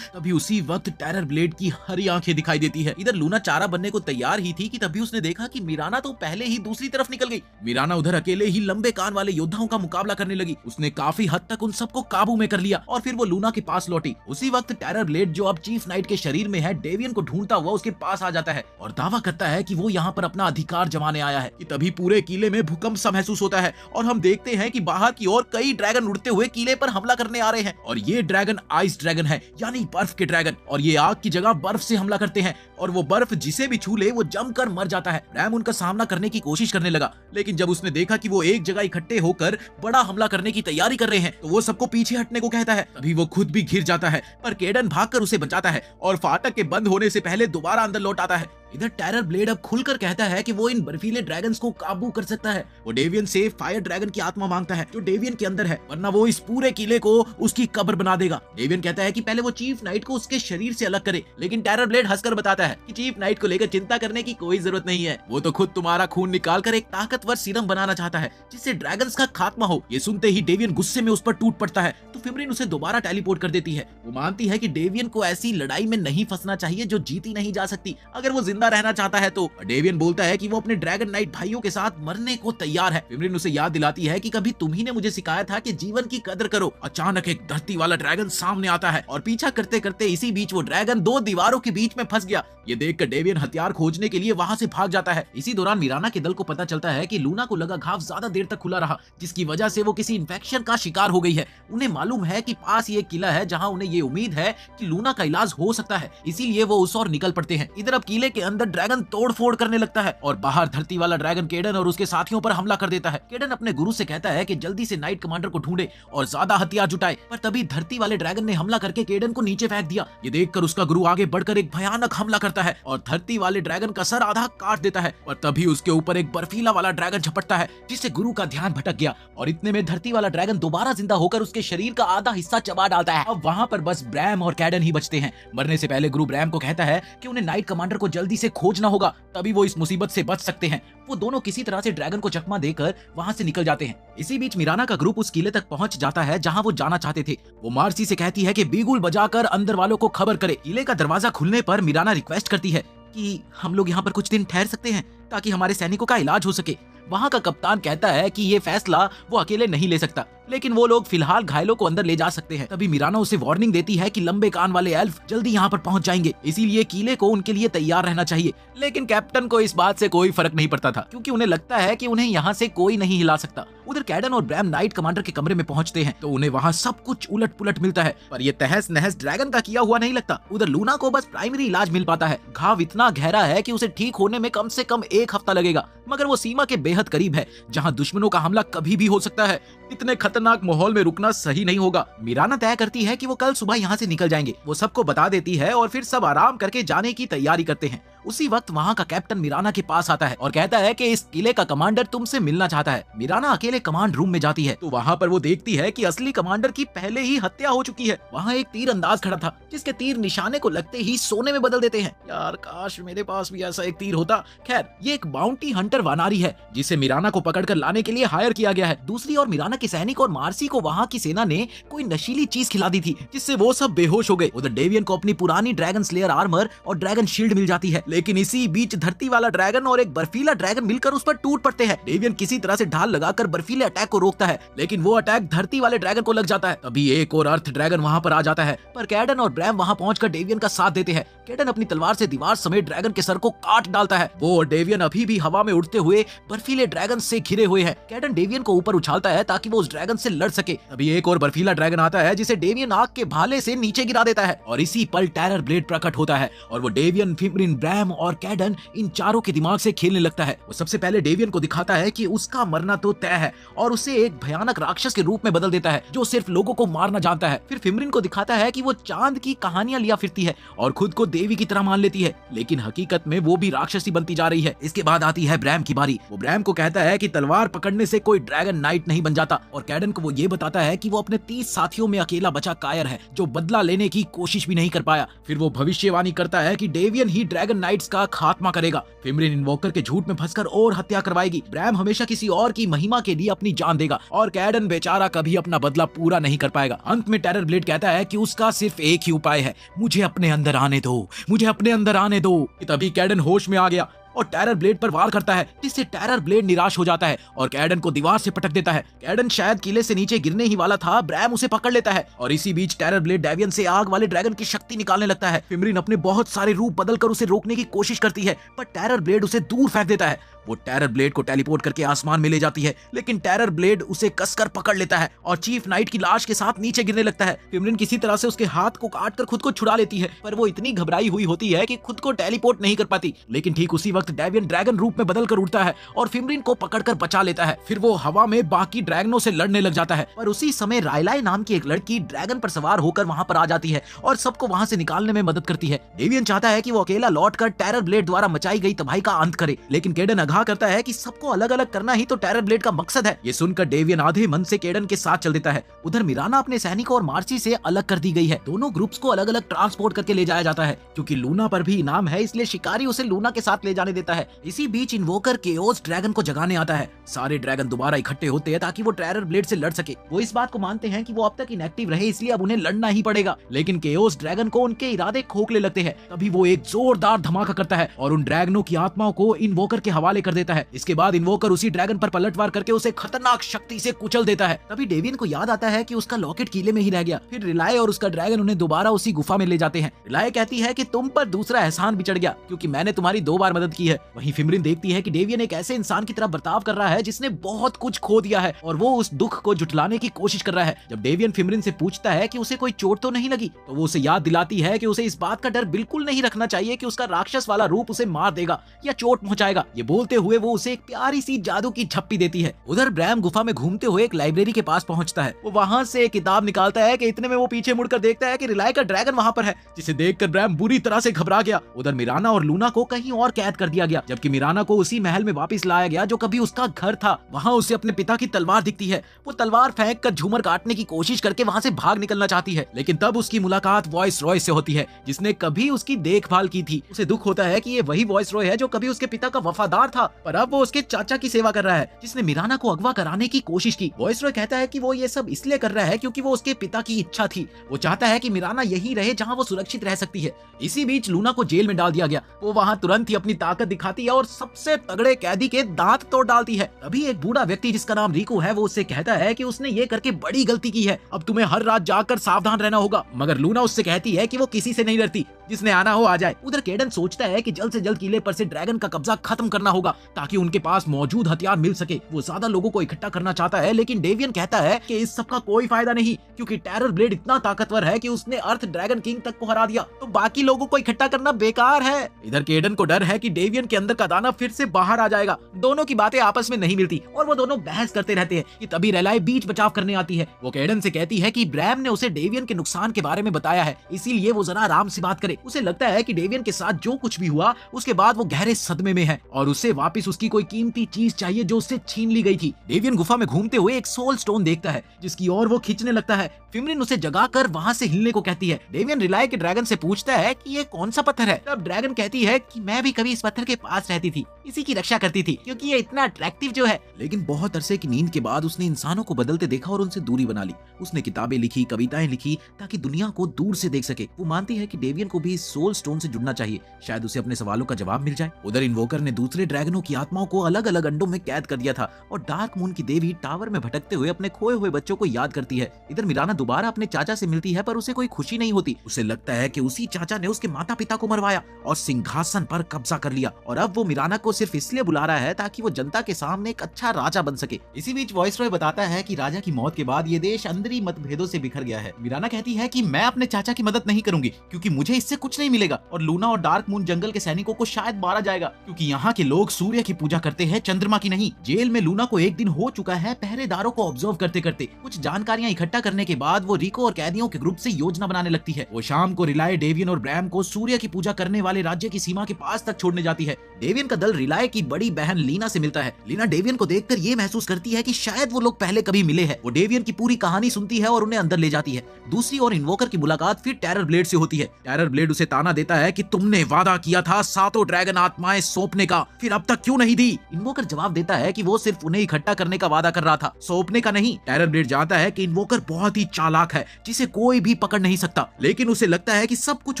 तभी उसी वक्त टेरर ब्लेड की हरी आंखें दिखाई देती है। इधर लूना चारा बनने को तैयार ही थी कि तभी उसने देखा कि मिराना तो पहले ही दूसरी तरफ निकल गई। मिराना उधर अकेले ही लंबे कान वाले योद्धाओं का मुकाबला करने लगी। उसने काफी हद तक उन सबको काबू में कर लिया और फिर वो लूना के पास लौटी। उसी वक्त टेरर ब्लेड, जो अब चीफ नाइट के शरीर में है, डेवियन को ढूंढता हुआ उसके पास आ जाता है और दावा करता है कि वो यहाँ पर अपना अधिकार जमाने आया है। कि तभी पूरे किले में भूकंप सा महसूस होता है और हम देखते हैं कि बाहर की ओर कई ड्रैगन उड़ते हुए किले पर हमला करने आ रहे हैं। और ये ड्रैगन आइस ड्रैगन है, यानी बर्फ के ड्रैगन, और ये आग की जगह बर्फ से हमला करते हैं और वो बर्फ जिसे भी छू ले वो जमकर मर जाता है। रैम उनका सामना करने की कोशिश करने लगा, लेकिन जब उसने देखा कि वो एक जगह इकट्ठे होकर बड़ा हमला करने की तैयारी कर रहे हैं तो वो सबको पीछे हटने को कहता है। तभी वो खुद भी घिर जाता है, पर केडन भागकर उसे बचाता है और फाटक के बंद होने से पहले दोबारा अंदर लौट आता है। इधर टेरर ब्लेड अब खुलकर कहता है कि वो इन बर्फीले ड्रैगन्स को काबू कर सकता है। वो डेवियन से फायर ड्रैगन की आत्मा मांगता है जो डेवियन के अंदर है, वरना वो इस पूरे किले को उसकी कब्र बना देगा। डेवियन कहता है कि पहले वो चीफ नाइट को उसके शरीर से अलग करे, लेकिन टेरर ब्लेड हंसकर बताता है कि चीफ नाइट को लेकर चिंता करने की कोई जरूरत नहीं है। वो तो खुद तुम्हारा खून निकालकर एक ताकतवर सीरम बनाना चाहता है जिससे ड्रैगन्स का खात्मा हो। ये सुनते ही डेवियन गुस्से में उस पर टूट पड़ता है तो फिमरिन उसे दोबारा टेलीपोर्ट कर देती है। वो मानती है कि डेवियन को ऐसी लड़ाई में नहीं फंसना चाहिए जो जीती नहीं जा सकती। अगर वो जिंदा रहना चाहता है तो डेवियन बोलता है कि वो अपने ड्रैगन नाइट भाइयों के साथ मरने को तैयार है। फिमरिन उसे याद दिलाती है कि कभी तुम ही ने मुझे सिखाया था कि जीवन की कदर करो। अचानक एक धरती वाला ड्रैगन सामने आता है और पीछा करते करते इसी बीच वो ड्रैगन 2 दीवारों के बीच में फंस गया। ये देखकर डेवियन हथियार खोजने के लिए वहां से भाग जाता है। इसी दौरान मिराना के दल को पता चलता है कि लूना को लगा घाव ज्यादा देर तक खुला रहा, जिसकी वजह से वो किसी इन्फेक्शन का शिकार हो गई है। उन्हें मालूम है कि पास ही एक किला है जहां उन्हें ये उम्मीद है कि लूना का इलाज हो सकता है, इसीलिए वो उस ओर निकल पड़ते हैं। इधर अब किले के अंदर ड्रैगन तोड़फोड़ करने लगता है और बाहर धरती वाला ड्रैगन केडन और उसके साथियों पर हमला कर देता है। केडन अपने गुरु से कहता है कि जल्दी से नाइट कमांडर को ढूंढे और ज्यादा हथियार जुटाए, पर तभी धरती वाले ड्रैगन ने हमला करके केडन को नीचे फेंक दिया। ये देखकर उसका गुरु आगे बढ़कर एक भयानक हमला करता है और धरती वाले ड्रैगन का सर आधा काट देता है। और तभी उसके ऊपर एक बर्फीला वाला ड्रैगन झपटता है जिससे गुरु का ध्यान भटक गया और इतने में धरती वाला ड्रैगन दोबारा जिंदा होकर उसके शरीर का आधा हिस्सा चबा डालता है। अब वहां पर बस ब्रैम और कैडन ही बचते हैं। मरने से पहले गुरु ब्रैम को कहता है कि उन्हें नाइट कमांडर को जल्दी से खोजना होगा, तभी वो इस मुसीबत से बच सकते हैं। वो दोनों किसी तरह से ड्रैगन को चकमा देकर वहां से निकल जाते हैं। इसी बीच मिराना का ग्रुप उस किले तक पहुंच जाता है जहां वो जाना चाहते थे। वो मार्सी से कहती है कि बीगुल बजाकर अंदर वालों को खबर करे। किले का दरवाजा खुलने पर मिराना रिक्वेस्ट करती है कि हम लोग यहाँ पर कुछ दिन ठहर सकते हैं, ताकि हमारे सैनिकों का इलाज हो सके। वहाँ का कप्तान कहता है कि ये फैसला वो अकेले नहीं ले सकता, लेकिन वो लोग फिलहाल घायलों को अंदर ले जा सकते हैं। तभी मिराना उसे वार्निंग देती है कि लंबे कान वाले एल्फ जल्दी यहाँ पर पहुंच जाएंगे, इसीलिए किले को उनके लिए तैयार रहना चाहिए। लेकिन कैप्टन को इस बात से कोई फर्क नहीं पड़ता था, क्योंकि उन्हें लगता है कि उन्हें यहाँ से कोई नहीं हिला सकता। उधर कैडन और ब्रैम नाइट कमांडर के कमरे में पहुंचते हैं तो उन्हें वहाँ सब कुछ उलट पुलट मिलता है, पर ये तहस नहस ड्रैगन का किया हुआ नहीं लगता। उधर लूना को बस प्राइमरी इलाज मिल पाता है। घाव इतना गहरा है कि उसे ठीक होने में कम से कम 1 हफ्ता लगेगा, मगर वो सीमा के बेहद करीब है जहाँ दुश्मनों का हमला कभी भी हो सकता है। इतने खतरनाक माहौल में रुकना सही नहीं होगा। मिराना तय करती है कि वो कल सुबह यहाँ से निकल जाएंगे। वो सबको बता देती है और फिर सब आराम करके जाने की तैयारी करते हैं। उसी वक्त वहाँ का कैप्टन मिराना के पास आता है और कहता है कि इस किले का कमांडर तुमसे मिलना चाहता है। मिराना अकेले कमांड रूम में जाती है तो वहाँ पर वो देखती है कि असली कमांडर की पहले ही हत्या हो चुकी है। वहाँ एक तीर अंदाज खड़ा था जिसके तीर निशाने को लगते ही सोने में बदल देते हैं। यार काश मेरे पास भी ऐसा एक तीर होता। खैर ये एक बाउंटी हंटर वानारी है जिसे मिराना को पकड़ कर लाने के लिए हायर किया गया है। दूसरी ओर मिराना के सैनिक और मार्सी को वहाँ की सेना ने कोई नशीली चीज खिला दी थी जिससे वो सब बेहोश हो गए। उधर डेवियन को अपनी पुरानी ड्रैगन स्लेयर आर्मर और ड्रैगन शील्ड मिल जाती है, लेकिन इसी बीच धरती वाला ड्रैगन और एक बर्फीला ड्रैगन मिलकर उस पर टूट पड़ते हैं। डेवियन किसी तरह से ढाल लगाकर बर्फीले अटैक को रोकता है, लेकिन वो अटैक धरती वाले ड्रैगन को लग जाता है। तभी एक और अर्थ ड्रैगन वहाँ पर आ जाता है, पर कैडन और ब्रैम वहाँ पहुंचकर डेवियन का साथ देते हैं। कैडन अपनी तलवार से दीवार समेत ड्रैगन के सर को काट डालता है। वो और डेवियन अभी भी हवा में उड़ते हुए बर्फीले ड्रैगन से घिरे हुए हैं। कैडन डेवियन को ऊपर उछालता है ताकि वो उस ड्रैगन से लड़ सके। तभी एक और बर्फीला ड्रैगन आता है जिसे डेवियन आग के भाले से नीचे गिरा देता है और इसी पल टेरर ब्लेड प्रकट होता है और वो डेवियन, फिमरिन, ब्रैम और कैडन इन चारों के दिमाग से खेलने लगता है। वो सबसे पहले डेवियन को दिखाता है कि उसका मरना तो तय है और उसे एक भयानक राक्षस के रूप में बदल देता है जो सिर्फ लोगों को मारना जानता है। फिर फिमरिन को दिखाता है कि वो चांद की कहानियां लिया फिरती है और खुद को देवी की तरह मान लेती है, लेकिन हकीकत में वो भी राक्षसी बनती जा रही है। इसके बाद आती है ब्रैम की बारी। वो ब्रैम को कहता है कि तलवार पकड़ने से कोई ड्रैगन नाइट नहीं बन जाता और कैडन को वो ये बताता है कि वो अपने 30 साथियों में अकेला बचा कायर है जो बदला लेने की कोशिश भी नहीं कर पाया। फिर वो भविष्यवाणी करता है कि डेवियन ही ड्रैगन नाइट्स का खात्मा करेगा। फिमरिन इन्वोकर के झूठ में फंसकर और हत्या करवाएगी। ब्रैम हमेशा किसी और की महिमा के लिए अपनी जान देगा और कैडन बेचारा कभी अपना बदला पूरा नहीं कर पाएगा। अंत में टेरर ब्लेड कहता है कि उसका सिर्फ एक ही उपाय है, मुझे अपने अंदर आने दो, मुझे अपने अंदर आने दो। तभी कैडन होश में आ गया और टेरर ब्लेड पर वार करता है, जिससे टेरर ब्लेड निराश हो जाता है और कैडन को दीवार से पटक देता है। कैडन शायद किले से नीचे गिरने ही वाला था, ब्रैम उसे पकड़ लेता है और इसी बीच टेरर ब्लेड डेवियन से आग वाले ड्रैगन की शक्ति निकालने लगता है। फिमरिन अपने बहुत सारे रूप बदलकर उसे रोकने की कोशिश करती है, पर टेरर ब्लेड उसे दूर फेंक देता है। वो टेरर ब्लेड को टेलीपोर्ट करके आसमान में ले जाती है, लेकिन टेरर ब्लेड उसे कसकर पकड़ लेता है और चीफ नाइट की लाश के साथ नीचे गिरने लगता है। फिमरिन किसी तरह से उसके हाथ को काटकर खुद को छुड़ा लेती है, पर वो इतनी घबराई हुई होती है कि खुद को टेलीपोर्ट नहीं कर पाती। लेकिन ठीक उसी वक्त डेवियन ड्रैगन रूप में बदलकर उड़ता है और फिमरिन को पकड़कर बचा लेता है। फिर वो हवा में बाकी ड्रैगनों से लड़ने लग जाता है, पर उसी समय रायलाई नाम की एक लड़की ड्रैगन पर सवार होकर वहां पर आ जाती है और सबको वहां से निकालने में मदद करती है। डेवियन चाहता है कि वो अकेला लौटकर टेरर ब्लेड द्वारा मचाई गई तबाही का अंत करे, लेकिन कैडन आगाह करता है कि सबको अलग अलग करना ही तो टेरर ब्लेड का मकसद है। ये सुनकर डेवियन आधे मन से कैडन के साथ चल देता है। उधर मिराना अपने सैनिकों और मार्सी से अलग कर दी गई है। दोनों ग्रुप्स को अलग अलग ट्रांसपोर्ट करके ले जाया जाता है, क्योंकि लूना पर भी इनाम है, इसलिए शिकारी उसे लूना के साथ ले जाने देता है। इसी बीच इन्वोकर केओस ड्रैगन को जगाने आता है। सारे ड्रैगन दोबारा इकट्ठे होते हैं ताकि वो टेरर ब्लेड से लड़ सके। वो इस बात को मानते हैं कि वो अब तक इनएक्टिव रहे, इसलिए अब उन्हें लड़ना ही पड़ेगा, लेकिन केओस ड्रैगन को उनके इरादे खोखले लगते हैं। तभी वो एक जोरदार धमाका करता है और उन ड्रैगनों की आत्माओं को इन्वोकर के हवाले कर देता है। इसके बाद इन्वोकर उसी ड्रैगन पर पलटवार करके उसे खतरनाक शक्ति से कुचल देता है। तभी डेवियन को याद आता है कि उसका लॉकेट किले में ही रह गया। फिर रिलाय और उसका ड्रैगन उन्हें दोबारा उसी गुफा में ले जाते हैं। रिलाय कहती है कि तुम पर दूसरा एहसान भी चढ़ गया, क्योंकि मैंने तुम्हारी 2 बार मदद की है। वहीं फिमरिन देखती है कि डेवियन एक ऐसे इंसान की तरह बर्ताव कर रहा है जिसने बहुत कुछ खो दिया है और वो उस दुख को जुटलाने की कोशिश कर रहा है। जब डेवियन फिमरिन से पूछता है कि उसे कोई चोट तो नहीं लगी, तो वो उसे याद दिलाती है कि उसे इस बात का डर बिल्कुल नहीं रखना चाहिए कि उसका राक्षस वाला रूप उसे मार देगा या चोट पहुंचाएगा। ये बोलते हुए वो उसे एक प्यारी सी जादू की झप्पी देती है। उधर ब्रैम गुफा में घूमते हुए एक लाइब्रेरी के पास पहुंचता है। वो वहां से एक किताब निकालता है कि इतने में वो पीछे मुड़कर देखता है कि रिलाय का ड्रैगन वहां पर है, जिसे देखकर ब्रैम बुरी तरह से घबरा गया। उधर मिराना और लूना को कहीं और कैद कर दिया गया, जबकि मिराना को उसी महल में वापस लाया गया जो कभी उसका घर था। वहां उसे अपने पिता की तलवार दिखती है। वो तलवार फेंक कर झूमर काटने की कोशिश करके वहां से भाग निकलना चाहती है, लेकिन तब उसकी मुलाकात वॉइस रॉय से होती है, जिसने कभी उसकी देखभाल की थी। उसे दुख होता है कि ये वही वॉइस रॉय है जो कभी उसके पिता का वफादार था। था, पर अब वो उसके चाचा की सेवा कर रहा है जिसने मिराना को अगवा कराने की कोशिश की। वॉइसरॉय कहता है कि वो ये सब इसलिए कर रहा है क्योंकि वो उसके पिता की इच्छा थी। वो चाहता है कि मिराना यही रहे जहाँ वो सुरक्षित रह सकती है। इसी बीच लूना को जेल में डाल दिया गया। वो वहाँ तुरंत ही अपनी ताकत दिखाती है और सबसे तगड़े कैदी के दांत तोड़ डालती है। तभी एक बूढ़ा व्यक्ति जिसका नाम रिको है वो उससे कहता है कि उसने ये करके बड़ी गलती की है, अब तुम्हें हर रात जाकर सावधान रहना होगा। मगर लूना उससे कहती है कि वो किसी से नहीं डरती, जिसने आना हो आ जाए। उधर केडन सोचता है कि जल्द से जल्द किले पर से ड्रैगन का कब्जा खत्म करना होगा ताकि उनके पास मौजूद हथियार मिल सके। वो ज्यादा लोगों को इकट्ठा करना चाहता है, लेकिन डेवियन कहता है कि इस सब का कोई फायदा नहीं क्योंकि टेरर ब्लेड इतना ताकतवर है कि उसने अर्थ ड्रैगन किंग तक को हरा दिया, तो बाकी लोगों को इकट्ठा करना बेकार है। इधर केडन को डर है कि डेवियन के अंदर का दाना फिर से बाहर आ जाएगा। दोनों की बातें आपस में नहीं मिलती और वो दोनों बहस करते रहते हैं कि तभी रेलाय बीच बचाव करने आती है। वो केडन से कहती है कि ब्रैम ने उसे डेवियन के नुकसान के बारे में बताया है, इसीलिए वो जरा आराम से बात करे। उसे लगता है कि डेवियन के साथ जो कुछ भी हुआ उसके बाद वो गहरे सदमे में है और उसे वापस उसकी कोई कीमती चीज चाहिए जो उससे छीन ली गई थी। डेवियन गुफा में घूमते हुए एक सोल स्टोन देखता है जिसकी ओर वो खींचने लगता है। फिमरिन उसे जगाकर वहां से हिलने को कहती है। डेवियन रिलाय के ड्रैगन से पूछता है कि ये कौन सा पत्थर है। तब ड्रैगन कहती है कि मैं भी कभी इस पत्थर के पास रहती थी, इसी की रक्षा करती थी क्योंकि ये इतना अट्रैक्टिव जो है। लेकिन बहुत अरसे की नींद के बाद उसने इंसानों को बदलते देखा और उनसे दूरी बना ली। उसने किताबें लिखी, कविताएं लिखी ताकि दुनिया को दूर से देख सके। वो मानती है कि डेवियन को भी इस सोल स्टोन से जुड़ना चाहिए, शायद उसे अपने सवालों का जवाब मिल जाए। उधर इन्वोकर ने दूसरे ड्रैगनों की आत्माओं को अलग अलग अंडों में कैद कर दिया था और डार्क मून की देवी टावर में भटकते हुए अपने खोए हुए बच्चों को याद करती है। इधर मिराना दोबारा अपने चाचा से मिलती है पर उसे कोई खुशी नहीं होती। उसे लगता है कि उसी चाचा ने उसके माता पिता को मरवाया और सिंहासन पर कब्जा कर लिया और अब वो मिराना को सिर्फ इसलिए बुला रहा है ताकि वो जनता के सामने एक अच्छा राजा बन सके। इसी बीच वॉइसरॉय बताता है कि राजा की मौत के बाद ये देश अंदरी मतभेदों से बिखर गया है। मिराना कहती है कि मैं अपने चाचा की मदद नहीं करूंगी क्योंकि मुझे इससे कुछ नहीं मिलेगा और लूना और डार्क मून जंगल के सैनिकों को शायद मारा जाएगा क्योंकि यहाँ के लोग सूर्य की पूजा करते हैं, चंद्रमा की नहीं। जेल में लूना को एक दिन हो चुका है पहरेदारों को ऑब्जर्व करते करते। कुछ जानकारियां इकट्ठा करने के बाद वो रिको और कैदियों के ग्रुप से योजना बनाने लगती है। वो शाम को रिलाय, डेवियन और ब्रैम को सूर्य की पूजा करने वाले राज्य की सीमा के पास तक छोड़ने जाती है। डेवियन का दल रिलाय की बड़ी बहन लीना से मिलता है। लीना डेवियन को देखकर ये महसूस करती है कि शायद वो लोग पहले कभी मिले हैं। वो डेवियन की पूरी कहानी सुनती है और उन्हें अंदर ले जाती है। दूसरी ओर इन्वोकर की मुलाकात फिर टेरर ब्लेड से होती है। टेरर ब्लेड उसे ताना देता है कि तुमने वादा किया था 7 ड्रैगन आत्माएं सौंपने का, फिर अब तक क्यों नहीं दी। इन्वोकर जवाब देता है कि वो सिर्फ उन्हें इकट्ठा करने का वादा कर रहा था, सौंपने का नहीं। टेरर ब्लेड जानता है कि इन्वोकर बहुत ही चालाक है जिसे कोई भी पकड़ नहीं सकता, लेकिन उसे लगता है कि सब कुछ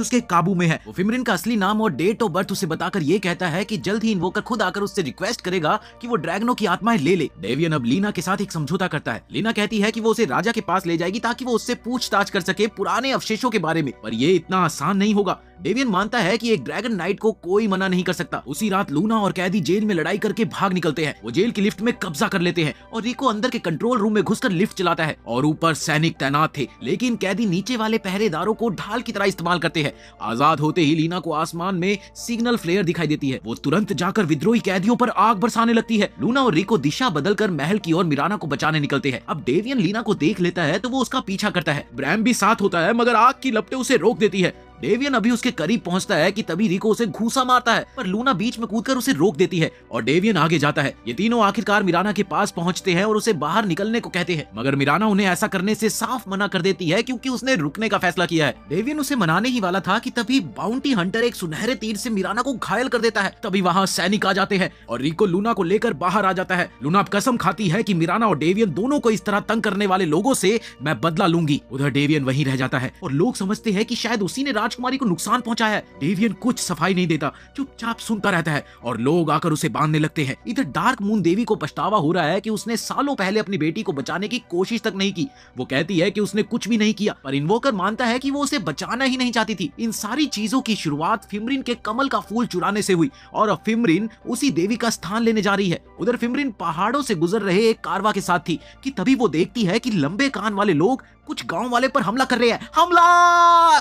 उसके काबू में है। वो फिमरिन का असली नाम और डेट ऑफ बर्थ उसे बताकर ये कहता है कि जल्द ही इन्वोकर खुद आकर उससे रिक्वेस्ट करेगा कि वो ड्रैगनों की आत्माएं ले ले। डेवियन अब लीना के साथ एक समझौता करता है। लीना कहती है कि वो उसे राजा के पास ले जाएगी ताकि वो उससे पूछताछ कर सके पुराने अवशेषों के बारे में, पर ये इतना आसान नहीं होगा। डेवियन मानता है कि एक ड्रैगन नाइट को कोई मना नहीं कर सकता। उसी रात लूना और कैदी जेल में लड़ाई करके भाग निकलते हैं। वो जेल की लिफ्ट में कब्जा कर लेते हैं और रिको अंदर के कंट्रोल रूम में घुसकर लिफ्ट चलाता है और ऊपर सैनिक तैनात थे, लेकिन कैदी नीचे वाले पहरेदारों को ढाल की तरह इस्तेमाल करते हैं। आजाद होते ही लीना को आसमान में सिग्नल फ्लेयर दिखाई देती है। वो तुरंत जाकर विद्रोही कैदियों पर आग बरसाने लगती है। लूना और रिको दिशा बदलकर महल की ओर मिराना को बचाने निकलते हैं। अब डेवियन लीना को देख लेता है तो वो उसका पीछा करता है। ब्रैम भी साथ होता है मगर आग की लपटें उसे रोक देती है। डेवियन अभी उसके करीब पहुंचता है कि तभी रिको उसे घूसा मारता है, पर लूना बीच में कूदकर उसे रोक देती है और डेवियन आगे जाता है। ये तीनों आखिरकार मिराना के पास पहुंचते हैं और उसे बाहर निकलने को कहते हैं, मगर मिराना उन्हें ऐसा करने से साफ मना कर देती है क्योंकि उसने रुकने का फैसला किया है। डेवियन उसे मनाने ही वाला था कि तभी बाउंटी हंटर एक सुनहरे तीर से मिराना को घायल कर देता है। तभी वहाँ सैनिक आ जाते हैं और रिको लूना को लेकर बाहर आ जाता है। लूना अब कसम खाती है कि मिराना और डेवियन दोनों को इस तरह तंग करने वाले लोगों से मैं बदला लूंगी। उधर डेवियन वहीं रह जाता है और लोग समझते हैं कि शायद उसी ने राजकुमारी को नुकसान पहुंचाया है। डेवियन कुछ सफाई नहीं देता, चुपचाप सुनता रहता है और लोग आकर उसे बांधने लगते हैं। इधर डार्क मून देवी को पछतावा हो रहा है कि उसने सालों पहले अपनी बेटी को बचाने की कोशिश तक नहीं की। वो कहती है कि उसने कुछ भी नहीं किया, पर इन्वोकर मानता है कि वो उसे बचाना ही नहीं चाहती थी। इन सारी चीजों की शुरुआत फिमरिन के कमल का फूल चुराने से हुई और अब फिमरिन उसी देवी का स्थान लेने जा रही है। उधर फिमरिन पहाड़ों से गुजर रहे एक कारवा के साथ थी कि तभी वो देखती है कि लंबे कान वाले लोग कुछ गांव वाले पर हमला कर रहे हैं। हमला!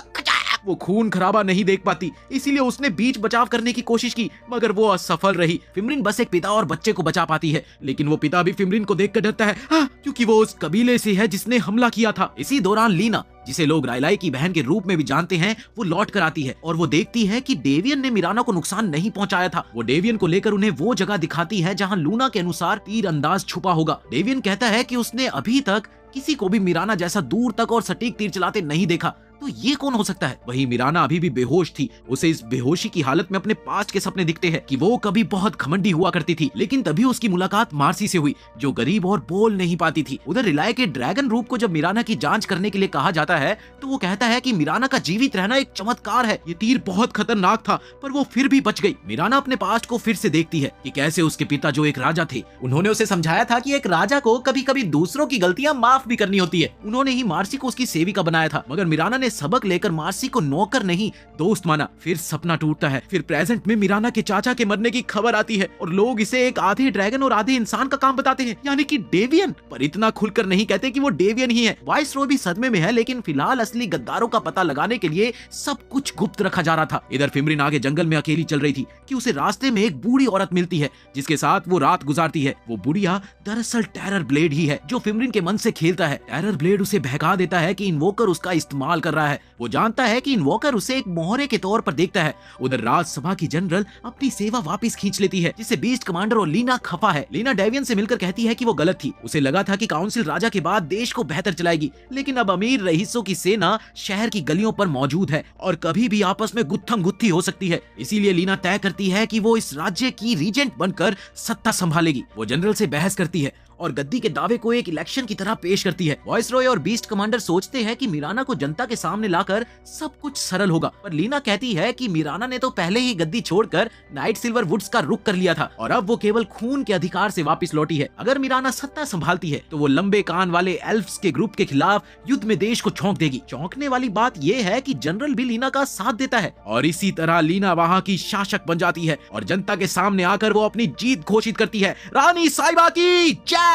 वो खून खराबा नहीं देख पाती, इसीलिए उसने बीच बचाव करने की कोशिश की मगर वो असफल रही। फिमरिन बस एक पिता और बच्चे को बचा पाती है, लेकिन वो पिता भी फिमरिन को देखकर डरता है, क्योंकि वो उस कबीले से है जिसने हमला किया था। इसी दौरान लीना, जिसे लोग रायलाई की बहन के रूप में भी जानते हैं, वो लौट कर आती है और वो देखती है कि डेवियन ने मिराना को नुकसान नहीं पहुंचाया था। वो डेवियन को लेकर उन्हें वो जगह दिखाती है जहां लूना के अनुसार तीर अंदाज छुपा होगा। डेवियन कहता है कि उसने अभी तक किसी को भी मिराना जैसा दूर तक और सटीक तीर चलाते नहीं देखा, तो ये कौन हो सकता है। वहीं मिराना अभी भी बेहोश थी। उसे इस बेहोशी की हालत में अपने पास्ट के सपने दिखते हैं कि वो कभी बहुत घमंडी हुआ करती थी, लेकिन तभी उसकी मुलाकात मार्सी से हुई, जो गरीब और बोल नहीं पाती थी। उधर रिलाय के ड्रैगन रूप को जब मिराना की जांच करने के लिए कहा जाता है तो वो कहता है कि मिराना का जीवित रहना एक चमत्कार है। ये तीर बहुत खतरनाक था पर वो फिर भी बच गई। मिराना अपने पास्ट को फिर से देखती है कि कैसे उसके पिता जो एक राजा थे, उन्होंने उसे समझाया था कि एक राजा को कभी कभी दूसरों की गलतियां माफ भी करनी होती है। उन्होंने ही मार्सी को उसकी सेविका बनाया था, मगर मिराना ने सबक लेकर मार्सी को नौकर नहीं दोस्त माना। फिर सपना टूटता है। फिर प्रेजेंट में मिराना के चाचा के मरने की खबर आती है और लोग इसे एक आधे ड्रैगन और आधे इंसान का काम बताते हैं, यानी कि डेवियन। पर इतना खुलकर नहीं कहते कि वो डेवियन ही है। वाइसरॉय भी सदमे में है, लेकिन फिलहाल असली गद्दारों का पता लगाने के लिए सब कुछ गुप्त रखा जा रहा था। इधर फिमरिन आगे जंगल में अकेली चल रही थी कि उसे रास्ते में एक बूढ़ी औरत मिलती है जिसके साथ वो रात गुजारती है। वो बुढ़िया दरअसल टेरर ब्लेड ही है जो फिमरिन के मन से खेलता है। टेरर ब्लेड उसे बहका देता है कि इन्वोकर उसका इस्तेमाल कर रहा है। वो जानता है कि इन्वोकर उसे एक मोहरे के तौर पर देखता है। उधर राज्यसभा की जनरल अपनी सेवा वापस खींच लेती है, जिससे बीस्ट कमांडर और लीना खफा है। लीना डेवियन से मिलकर कहती है कि वो गलत थी। उसे लगा था कि काउंसिल राजा के बाद देश को बेहतर चलाएगी, लेकिन अब अमीर रईसों की सेना शहर की गलियों पर मौजूद है और कभी भी आपस में गुत्थम गुत्थी हो सकती है। इसीलिए लीना तय करती है कि वो इस राज्य की रीजेंट बनकर सत्ता संभालेगी। वो जनरल से बहस करती है और गद्दी के दावे को एक इलेक्शन की तरह पेश करती है। वाइसरॉय और बीस्ट कमांडर सोचते हैं कि मिराना को जनता के सामने लाकर सब कुछ सरल होगा, पर लीना कहती है कि मिराना ने तो पहले ही गद्दी छोड़कर नाइट सिल्वर वुड्स का रुख कर लिया था और अब वो केवल खून के अधिकार से वापस लौटी है। अगर मिराना सत्ता संभालती है तो वो लंबे कान वाले एल्फ्स के ग्रुप के खिलाफ युद्ध में देश को झोंक देगी। चौंकने वाली बात यह है कि जनरल भी लीना का साथ देता है और इसी तरह लीना वहाँ की शासक बन जाती है और जनता के सामने आकर वो अपनी जीत घोषित करती है। रानी साहिबा की जय।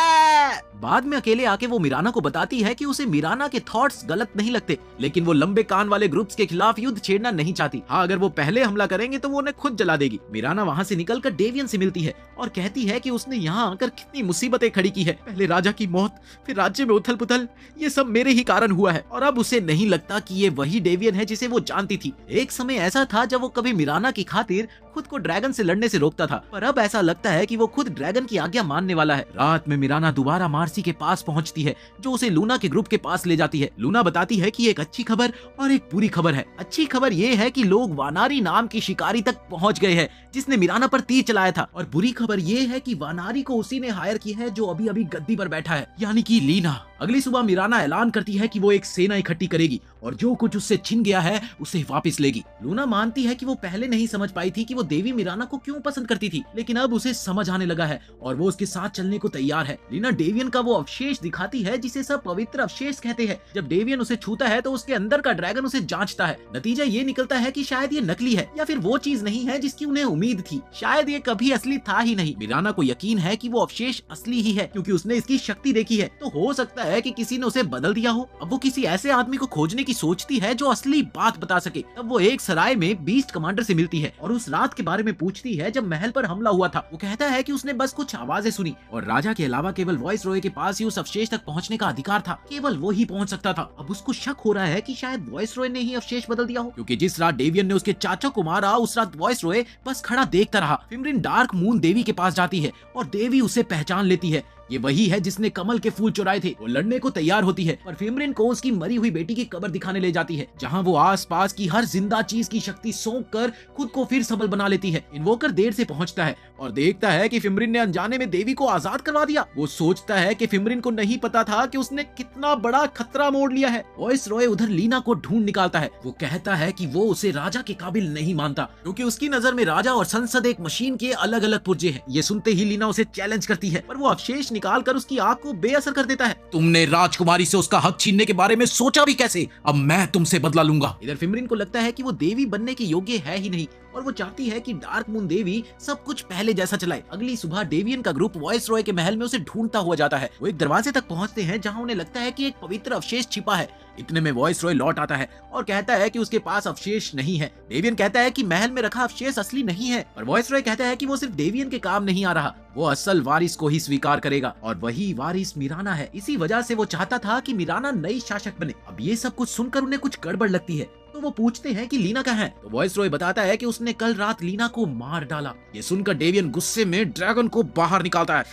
बाद में अकेले आके वो मिराना को बताती है कि उसे मिराना के थॉट्स गलत नहीं लगते, लेकिन वो लंबे कान वाले ग्रुप्स के खिलाफ युद्ध छेड़ना नहीं चाहती। हाँ, अगर वो पहले हमला करेंगे तो वो उन्हें खुद जला देगी। मिराना वहाँ से निकलकर डेवियन से मिलती है और कहती है कि उसने यहाँ आकर कितनी मुसीबतें खड़ी की है। पहले राजा की मौत, फिर राज्य में उथल पुथल, ये सब मेरे ही कारण हुआ है। और अब उसे नहीं लगता कि ये वही डेवियन है जिसे वो जानती थी। एक समय ऐसा था जब वो कभी मिराना की खातिर खुद को ड्रैगन से लड़ने से रोकता था, पर अब ऐसा लगता है कि वो खुद ड्रैगन की आज्ञा मानने वाला है। रात में मिराना दोबारा मार्सी के पास पहुंचती है, जो उसे लूना के ग्रुप के पास ले जाती है। लूना बताती है कि एक अच्छी खबर और एक बुरी खबर है। अच्छी खबर ये है कि लोग वानारी नाम की शिकारी तक पहुंच गए हैं जिसने मिराना पर तीर चलाया था, और बुरी खबर ये है कि वानारी को उसी ने हायर किया है जो अभी अभी गद्दी पर बैठा है, यानी कि लीना। अगली सुबह मिराना ऐलान करती है कि वो एक सेना इकट्ठी करेगी और जो कुछ उससे छिन गया है उसे वापस लेगी। लूना मानती है कि वो पहले नहीं समझ पाई थी कि वो देवी मिराना को क्यों पसंद करती थी, लेकिन अब उसे समझ आने लगा है और वो उसके साथ चलने को तैयार है। लीना डेवियन का वो अवशेष दिखाती है जिसे सब पवित्र अवशेष कहते हैं। जब डेवियन उसे छूता है तो उसके अंदर का ड्रैगन उसे जांचता है। नतीजा ये निकलता है कि शायद ये नकली है या फिर वो चीज नहीं है जिसकी उन्हें उम्मीद थी। शायद ये कभी असली था ही नहीं। मिराना को यकीन है कि वो अवशेष असली ही है क्योंकि उसने इसकी शक्ति देखी है। तो हो सकता है कि किसी ने उसे बदल दिया हो। अब वो किसी ऐसे आदमी को खोजने की सोचती है जो असली बात बता सके। तब वो एक सराय में बीस्ट कमांडर से मिलती है और उस रात के बारे में पूछती है जब महल पर हमला हुआ था। वो कहता है कि उसने बस कुछ आवाजें सुनी और राजा के अलावा केवल वाइसरॉय के पास ही उस अवशेष तक पहुंचने का अधिकार था। केवल वो ही पहुंच सकता था। अब उसको शक हो रहा है कि शायद वाइसरॉय ने ही अवशेष बदल दिया हो, क्योंकि जिस रात डेवियन ने उसके चाचा को मारा उस रात वाइसरॉय बस खड़ा देखता रहा। फिमरिन डार्क मून देवी के पास जाती है और देवी उसे पहचान लेती है। ये वही है जिसने कमल के फूल चुराए थे। वो लड़ने को तैयार होती है और फिमरिन को उसकी मरी हुई बेटी की कब्र दिखाने ले जाती है, जहां वो आसपास की हर जिंदा चीज की शक्ति सौंप कर खुद को फिर सबल बना लेती है। इन्वोकर देर से पहुंचता है और देखता है कि फिमरिन ने अनजाने में देवी को आजाद करवा दिया। वो सोचता है कि फिमरिन को नहीं पता था कि उसने कितना बड़ा खतरा मोड़ लिया है। वाइसरॉय उधर लीना को ढूंढ निकालता है। वो कहता है कि वो उसे राजा के काबिल नहीं मानता क्योंकि उसकी नजर में राजा और संसद एक मशीन के अलग अलग पुर्जे हैं। ये सुनते ही लीना उसे चैलेंज करती है, पर वो अवशेष निकाल कर उसकी आंख को बेअसर कर देता है। तुमने राजकुमारी से उसका हक छीनने के बारे में सोचा भी कैसे? अब मैं तुमसे बदला लूंगा। इधर फिमरिन को लगता है कि वो देवी बनने के योग्य है ही नहीं और वो चाहती है कि डार्क मून देवी सब कुछ पहले जैसा चलाए। अगली सुबह डेवियन का ग्रुप वाइसरॉय के महल में उसे ढूंढता हुआ जाता है। वो एक दरवाजे तक पहुंचते हैं जहां उन्हें लगता है कि एक पवित्र अवशेष छिपा है। इतने में वाइसरॉय लौट आता है और कहता है कि उसके पास अवशेष नहीं है। डेवियन कहता है कि महल में रखा अवशेष असली नहीं है, और वाइसरॉय कहता है कि वो सिर्फ डेवियन के काम नहीं आ रहा, वो असल वारिस को ही स्वीकार करेगा और वही वारिस मिराना है। इसी वजह से वो चाहता था कि मिराना नई शासक बने। अब ये सब कुछ सुनकर उन्हें कुछ गड़बड़ लगती है, तो वो पूछते हैं कि लीना कहाँ है, तो वॉइस रॉय बताता है कि उसने कल रात लीना को मार डाला। ये सुनकर डेवियन गुस्से में ड्रैगन को बाहर निकालता है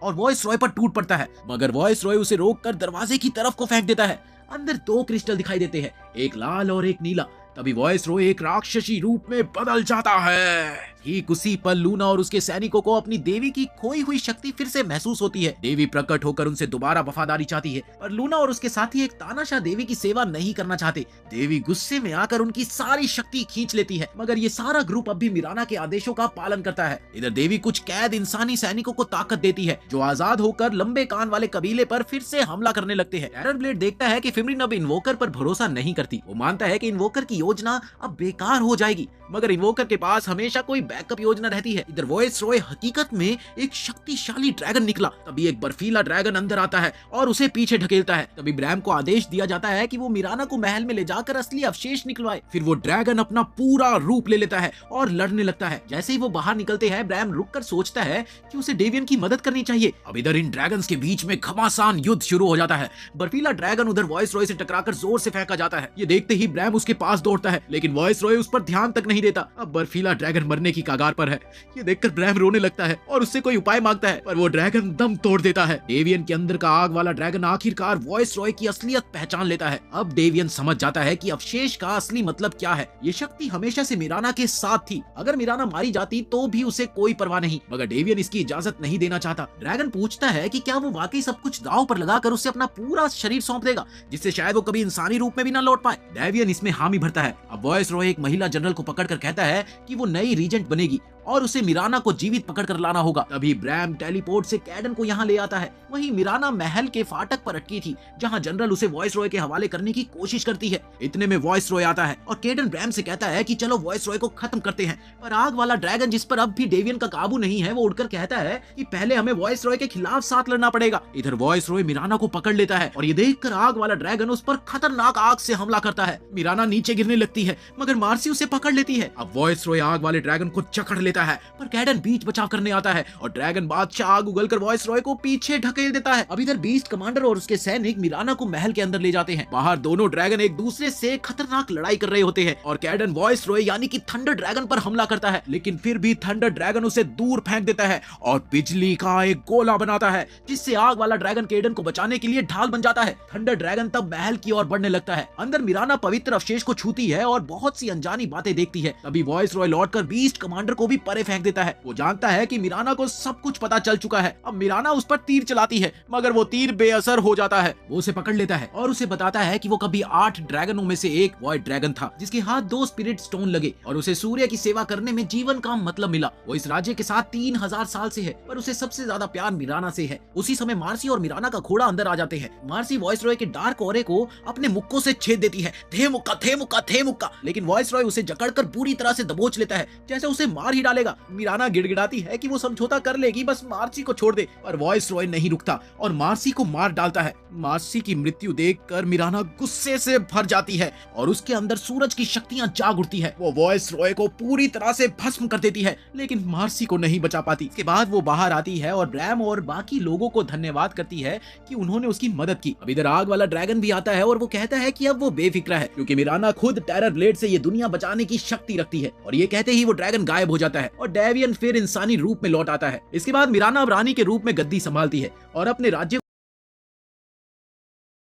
और वॉइस रॉय पर टूट पड़ता है, मगर वॉइस रॉय उसे रोककर दरवाजे की तरफ को फेंक देता है। अंदर 2 क्रिस्टल दिखाई देते हैं, एक लाल और एक नीला। तभी वॉइस रॉय एक राक्षसी रूप में बदल जाता है। ठीक उसी पल लूना और उसके सैनिकों को अपनी देवी की खोई हुई शक्ति फिर से महसूस होती है। देवी प्रकट होकर उनसे दोबारा वफादारी चाहती है, पर लूना और उसके साथी एक तानाशाह देवी की सेवा नहीं करना चाहते। देवी गुस्से में आकर उनकी सारी शक्ति खींच लेती है, मगर ये सारा ग्रुप अब भी मिराना के आदेशों का पालन करता है। इधर देवी कुछ कैद इंसानी सैनिकों को ताकत देती है, जो आजाद होकर लंबे कान वाले कबीले पर फिर से हमला करने लगते हैं। टेरर ब्लेड देखता है कि फिमरिन अब इन्वोकर पर भरोसा नहीं करती। वो मानता है कि इन्वोकर की योजना अब बेकार हो जाएगी, मगर इन्वोकर के पास हमेशा कोई बैकअप योजना रहती है। इधर वॉइस रॉय हकीकत में एक शक्तिशाली ड्रैगन निकला। तभी एक बर्फीला ड्रैगन अंदर आता है और उसे पीछे ढकेलता है। तभी ब्रैम को आदेश दिया जाता है कि वो मिराना को महल में ले जाकर असली अवशेष निकलवाए। फिर वो ड्रैगन अपना पूरा रूप ले लेता है और लड़ने लगता है। जैसे ही वो बाहर निकलते हैं, ब्रैम रुककर सोचता है कि उसे डेवियन की मदद करनी चाहिए। अब इधर इन ड्रैगन्स के बीच में घमासान युद्ध शुरू हो जाता है। बर्फीला ड्रैगन उधर वॉइस रॉय से टकराकर जोर से फेंका जाता है। ये देखते ही ब्रैम उसके पास दौड़ता है, लेकिन वॉइस रॉय उस पर ध्यान तक नहीं देता। अब बर्फीला ड्रैगन मरने की कगार पर है। ये देखकर ब्रैम रोने लगता है और उससे कोई उपाय मांगता है, पर वो ड्रैगन दम तोड़ देता है। डेवियन के अंदर का आग वाला ड्रैगन आखिरकार वॉइस रॉय की असलियत पहचान लेता है। अब डेवियन समझ जाता है कि अवशेष का असली मतलब क्या है। ये शक्ति हमेशा से मिराना के साथ थी। अगर मिराना मारी जाती तो भी उसे कोई परवाह नहीं, मगर डेवियन इसकी इजाजत नहीं देना चाहता। ड्रैगन पूछता है कि क्या वो वाकई सब कुछ दांव पर लगाकर उसे अपना पूरा शरीर सौंप देगा, जिससे शायद वो कभी इंसानी रूप में भी ना लौट पाए। डेवियन इसमें हामी भरता है। अब वॉइस रॉय एक महिला जनरल को पकड़कर कहता है कि वो नई रीजेंट बनेगी और उसे मिराना को जीवित पकड़कर लाना होगा। तभी ब्रैम टेलीपोर्ट से कैडन को यहाँ ले आता है। वहीं मिराना महल के फाटक पर अटकी थी, जहाँ जनरल उसे वॉइस रॉय के हवाले करने की कोशिश करती है। इतने में वॉइस रॉय आता है और कैडन ब्रैम से कहता है कि चलो वॉइस रॉय को खत्म करते हैं। पर आग वाला ड्रैगन, जिस पर अब भी डेवियन का काबू नहीं है, वो उड़कर कहता है कि पहले हमें वॉइस रॉय के खिलाफ साथ लड़ना पड़ेगा। इधर वॉइस रॉय मिराना को पकड़ लेता है और ये देखकर आग वाला ड्रैगन उस पर खतरनाक आग से हमला करता है। मिराना नीचे गिरने लगती है, मगर मार्सी उसे पकड़ लेती है। अब वॉइस रॉय आग वाले ड्रैगन को जकड़ लेता है, पर कैडन बीच बचाव करने आता है और ड्रैगन बादशाह आग उगलकर वॉइस रॉय को पीछे ढकेल देता है। अब इधर बीस्ट कमांडर और उसके सैनिक मिराना को महल के अंदर ले जाते हैं। बाहर दोनों ड्रैगन एक दूसरे से खतरनाक लड़ाई कर रहे होते हैं और कैडन वॉइस रॉय यानी कि थंडर ड्रैगन पर हमला करता है, लेकिन फिर भी थंडर ड्रैगन उसे दूर फेंक देता है और बिजली का एक गोला बनाता है, जिससे आग वाला ड्रैगन कैडन को बचाने के लिए ढाल बन जाता है। थंडर ड्रैगन तब महल की ओर बढ़ने लगता है। अंदर मिराना पवित्र अवशेष को छूती है और बहुत सी अनजानी बातें देखती है। तभी वॉइस रॉय लौटकर बीस्ट कमांडर को भी परे फेंक देता है। वो जानता है कि मिराना को सब कुछ पता चल चुका है। अब मिराना उस पर तीर चलाती है, मगर वो तीर बेअसर हो जाता है। वो उसे पकड़ लेता है और उसे बताता है कि वो कभी 8 ड्रैगनों में से एक वॉइड ड्रैगन था, जिसके हाथ 2 स्पिरिट स्टोन लगे और उसे सूर्य की सेवा करने में जीवन का मतलब मिला। वो इस राज्य के साथ 3000 साल से है, पर उसे सबसे ज्यादा प्यार मिराना से है। उसी समय मार्सी और मिराना का घोड़ा अंदर आ जाते हैं। मार्सी वॉइस रॉय के डार्क ऑरे को अपने मुक्कों से छेद देती है, थे मुक्का थे मुक्का थे मुक्का, लेकिन वॉइस रॉय उसे जकड़कर पूरी तरह से दबोच लेता है, जैसे उसे मार ही डालेगा। मिराना गिड़गिड़ाती है कि वो समझौता कर लेगी, बस मार्सी को छोड़ दे, पर वॉइस रॉय नहीं रुकता और मार्सी को मार डालता है। मार्सी की मृत्यु देखकर मिराना गुस्से से भर जाती है और उसके अंदर सूरज की शक्तियां जाग उठती है। वो वॉइस रॉय को पूरी तरह से भस्म कर देती है, लेकिन मार्सी को नहीं बचा पाती। इसके बाद वो बाहर आती है और ब्रैम और बाकी लोगों को धन्यवाद करती है कि उन्होंने उसकी मदद की। अब इधर आग वाला ड्रैगन भी आता है और वो कहता है कि अब वो बेफिक्र है, क्योंकि मिराना खुद टेरर ब्लेड से ये दुनिया बचाने की शक्ति रखती है। और ये कहते ही वो ड्रैगन गायब हो जाता है और डेवियन फिर इंसानी रूप में लौट आता है। इसके बाद मिराना अब रानी के रूप में गद्दी संभालती है और अपने राज्य